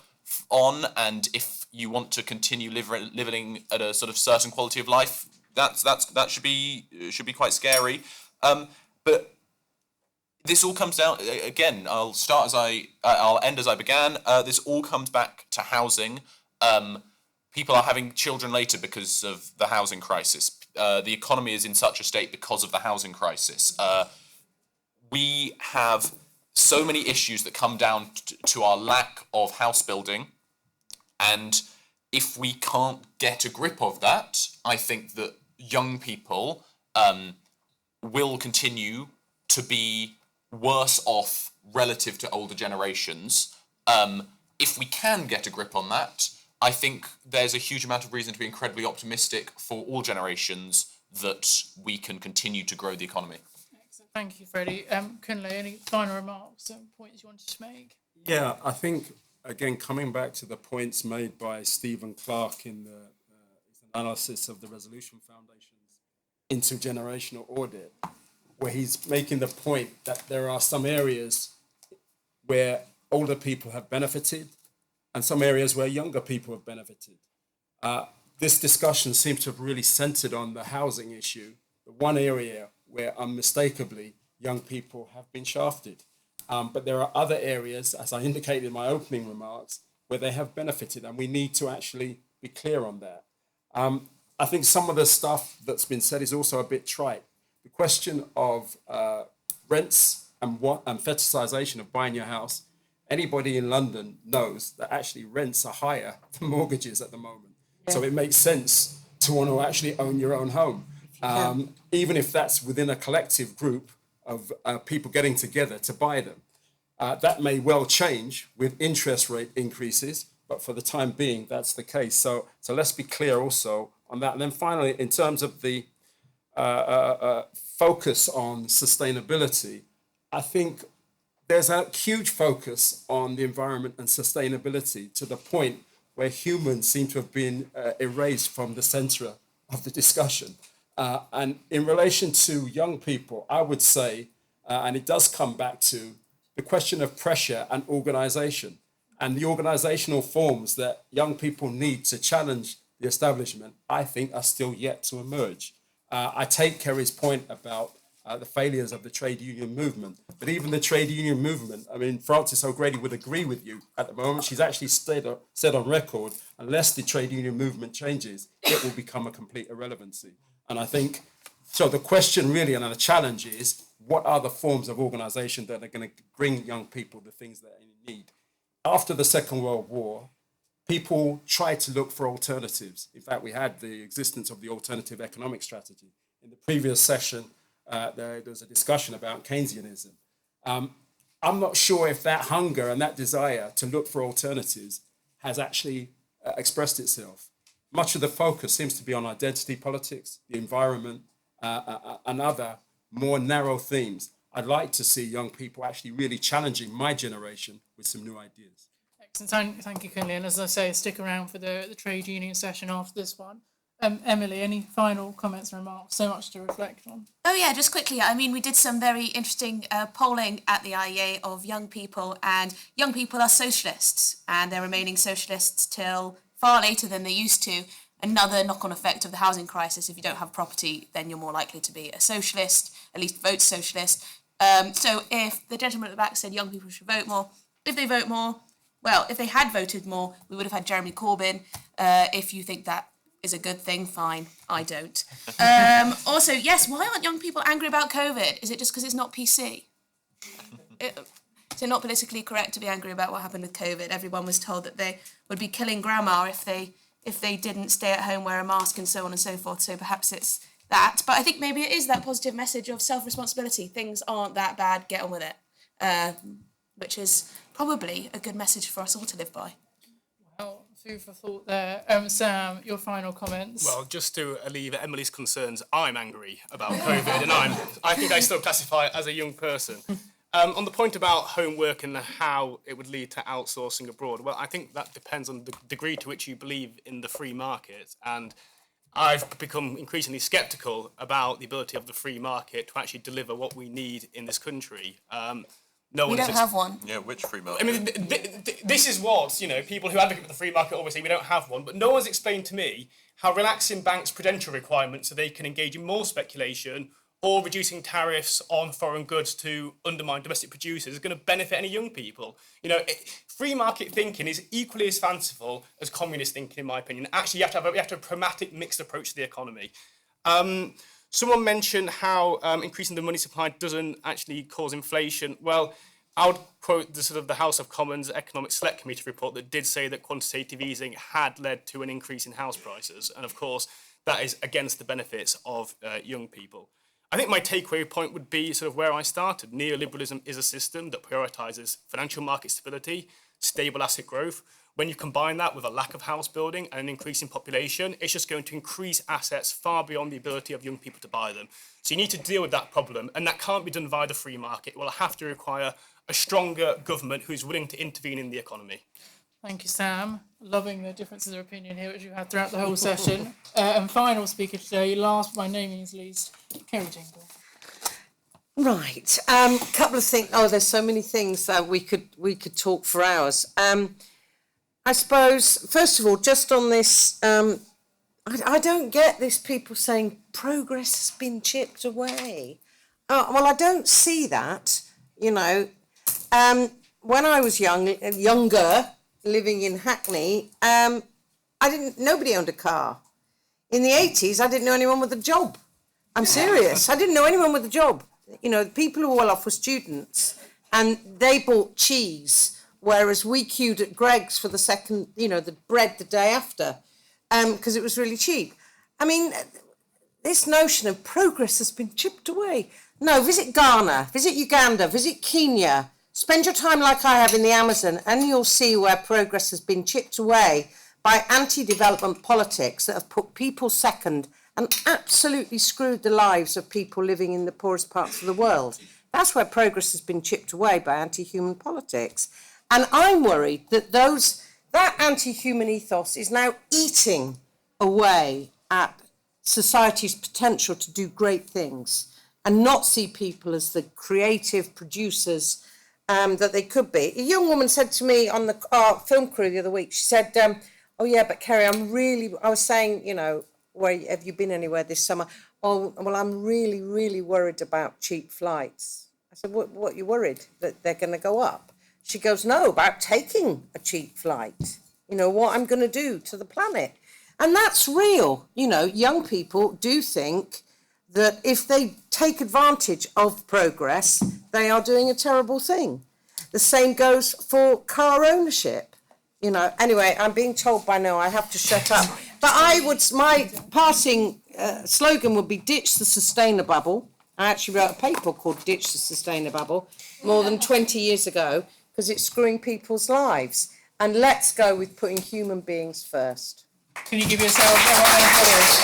S2: on, and if you want to continue living at a sort of certain quality of life, that should be quite scary. But this all comes down again. I'll end as I began. This all comes back to housing. People are having children later because of the housing crisis. The economy is in such a state because of the housing crisis. We have so many issues that come down to our lack of house building. And if we can't get a grip of that, I think that young people will continue to be worse off relative to older generations. If we can get a grip on that, I think there's a huge amount of reason to be incredibly optimistic for all generations that we can continue to grow the economy.
S1: Excellent. Thank you, Freddie. Conley, any final remarks, points you wanted to make?
S3: Yeah, I think, again, coming back to the points made by Stephen Clark in the analysis of the Resolution Foundation's intergenerational audit, where he's making the point that there are some areas where older people have benefited and some areas where younger people have benefited. This discussion seems to have really centered on the housing issue, the one area where unmistakably young people have been shafted. But there are other areas, as I indicated in my opening remarks, where they have benefited, and we need to actually be clear on that. I think some of the stuff that's been said is also a bit trite. The question of rents and fetishization of buying your house. Anybody in London knows that actually rents are higher than mortgages at the moment. Yeah. So it makes sense to want to actually own your own home, even if that's within a collective group of people getting together to buy them. That may well change with interest rate increases, but for the time being, that's the case. So let's be clear also on that. And then finally, in terms of the focus on sustainability, I think there's a huge focus on the environment and sustainability to the point where humans seem to have been erased from the center of the discussion. And in relation to young people, I would say, and it does come back to the question of pressure and organization and the organizational forms that young people need to challenge the establishment, I think are still yet to emerge. I take Kerry's point about the failures of the trade union movement, but even the trade union movement, I mean, Frances O'Grady would agree with you at the moment. She's actually said on record, unless the trade union movement changes, it will become a complete irrelevancy. And I think, so the question really and the challenge is, what are the forms of organization that are going to bring young people the things that they need? After the Second World War, people try to look for alternatives. In fact, we had the existence of the alternative economic strategy. In the previous session, there was a discussion about Keynesianism. I'm not sure if that hunger and that desire to look for alternatives has actually expressed itself. Much of the focus seems to be on identity politics, the environment, and other more narrow themes. I'd like to see young people actually really challenging my generation with some new ideas.
S1: Excellent. Thank you, Conley. And as I say, stick around for the trade union session after this one. Emily, any final comments and remarks? So much to reflect on.
S4: Oh yeah, just quickly. I mean, we did some very interesting polling at the IEA of young people, and young people are socialists, and they're remaining socialists till far later than they used to. Another knock-on effect of the housing crisis: if you don't have property, then you're more likely to be a socialist, at least vote socialist. So if the gentleman at the back said young people should vote more, if they vote more, well, if they had voted more, we would have had Jeremy Corbyn. If you think that is a good thing, fine. I don't. Also, yes, why aren't young people angry about COVID? Is it just because it's not PC? Is it not politically correct to be angry about what happened with COVID? Everyone was told that they would be killing grandma if they didn't stay at home, wear a mask, and so on and so forth. So perhaps it's that. But I think maybe it is that positive message of self-responsibility. Things aren't that bad. Get on with it. Which is probably a good message for us all to live by.
S1: Well, food for thought there. Sam, your final comments.
S5: Well, just to alleviate Emily's concerns, I'm angry about COVID, and I think I still classify as a young person. On the point about homework and how it would lead to outsourcing abroad, well, I think that depends on the degree to which you believe in the free market. And I've become increasingly sceptical about the ability of the free market to actually deliver what we need in this country.
S4: We don't have one.
S2: Yeah, which free market?
S5: I mean, this is what, people who advocate for the free market always say we don't have one, but no one's explained to me how relaxing banks' prudential requirements so they can engage in more speculation or reducing tariffs on foreign goods to undermine domestic producers is going to benefit any young people. Free market thinking is equally as fanciful as communist thinking, in my opinion. Actually, you have to have a pragmatic, mixed approach to the economy. Someone mentioned how increasing the money supply doesn't actually cause inflation. Well, I would quote the House of Commons Economic Select Committee report that did say that quantitative easing had led to an increase in house prices. And of course, that is against the benefits of young people. I think my takeaway point would be where I started. Neoliberalism is a system that prioritises financial market stability, stable asset growth. When you combine that with a lack of house building and an increase in population, it's just going to increase assets far beyond the ability of young people to buy them. So you need to deal with that problem, and that can't be done via the free market. It will have to require a stronger government who's willing to intervene in the economy.
S1: Thank you, Sam. Loving the differences of opinion here, which you had throughout the whole session. And final speaker today, last by no means least, Kerry Dingle.
S6: Right. Couple of things. Oh, there's so many things that we could talk for hours. I suppose, first of all, just on this, I don't get this people saying progress has been chipped away. Well, I don't see that, When I was younger, living in Hackney, nobody owned a car. In the 80s, I didn't know anyone with a job. I'm serious. I didn't know anyone with a job. The people who were well off were students, and they bought cheese, whereas we queued at Greggs for the second, the bread the day after, because it was really cheap. I mean, this notion of progress has been chipped away. No, visit Ghana, visit Uganda, visit Kenya. Spend your time like I have in the Amazon, and you'll see where progress has been chipped away by anti-development politics that have put people second and absolutely screwed the lives of people living in the poorest parts of the world. That's where progress has been chipped away by anti-human politics. And I'm worried that that anti-human ethos is now eating away at society's potential to do great things and not see people as the creative producers that they could be. A young woman said to me on the film crew the other week, she said, oh yeah, but Kerry, I was saying, where have you been anywhere this summer? Oh, well, I'm really, really worried about cheap flights. I said, what are you worried? That they're going to go up? She goes, no, about taking a cheap flight. What I'm going to do to the planet. And that's real. Young people do think that if they take advantage of progress, they are doing a terrible thing. The same goes for car ownership. You know, anyway, I'm being told by now I have to shut up. But my passing slogan would be ditch the sustainabubble. I actually wrote a paper called Ditch the Sustainabubble more than 20 years ago because it's screwing people's lives. And let's go with putting human beings first.
S1: Can you give yourself a round of applause?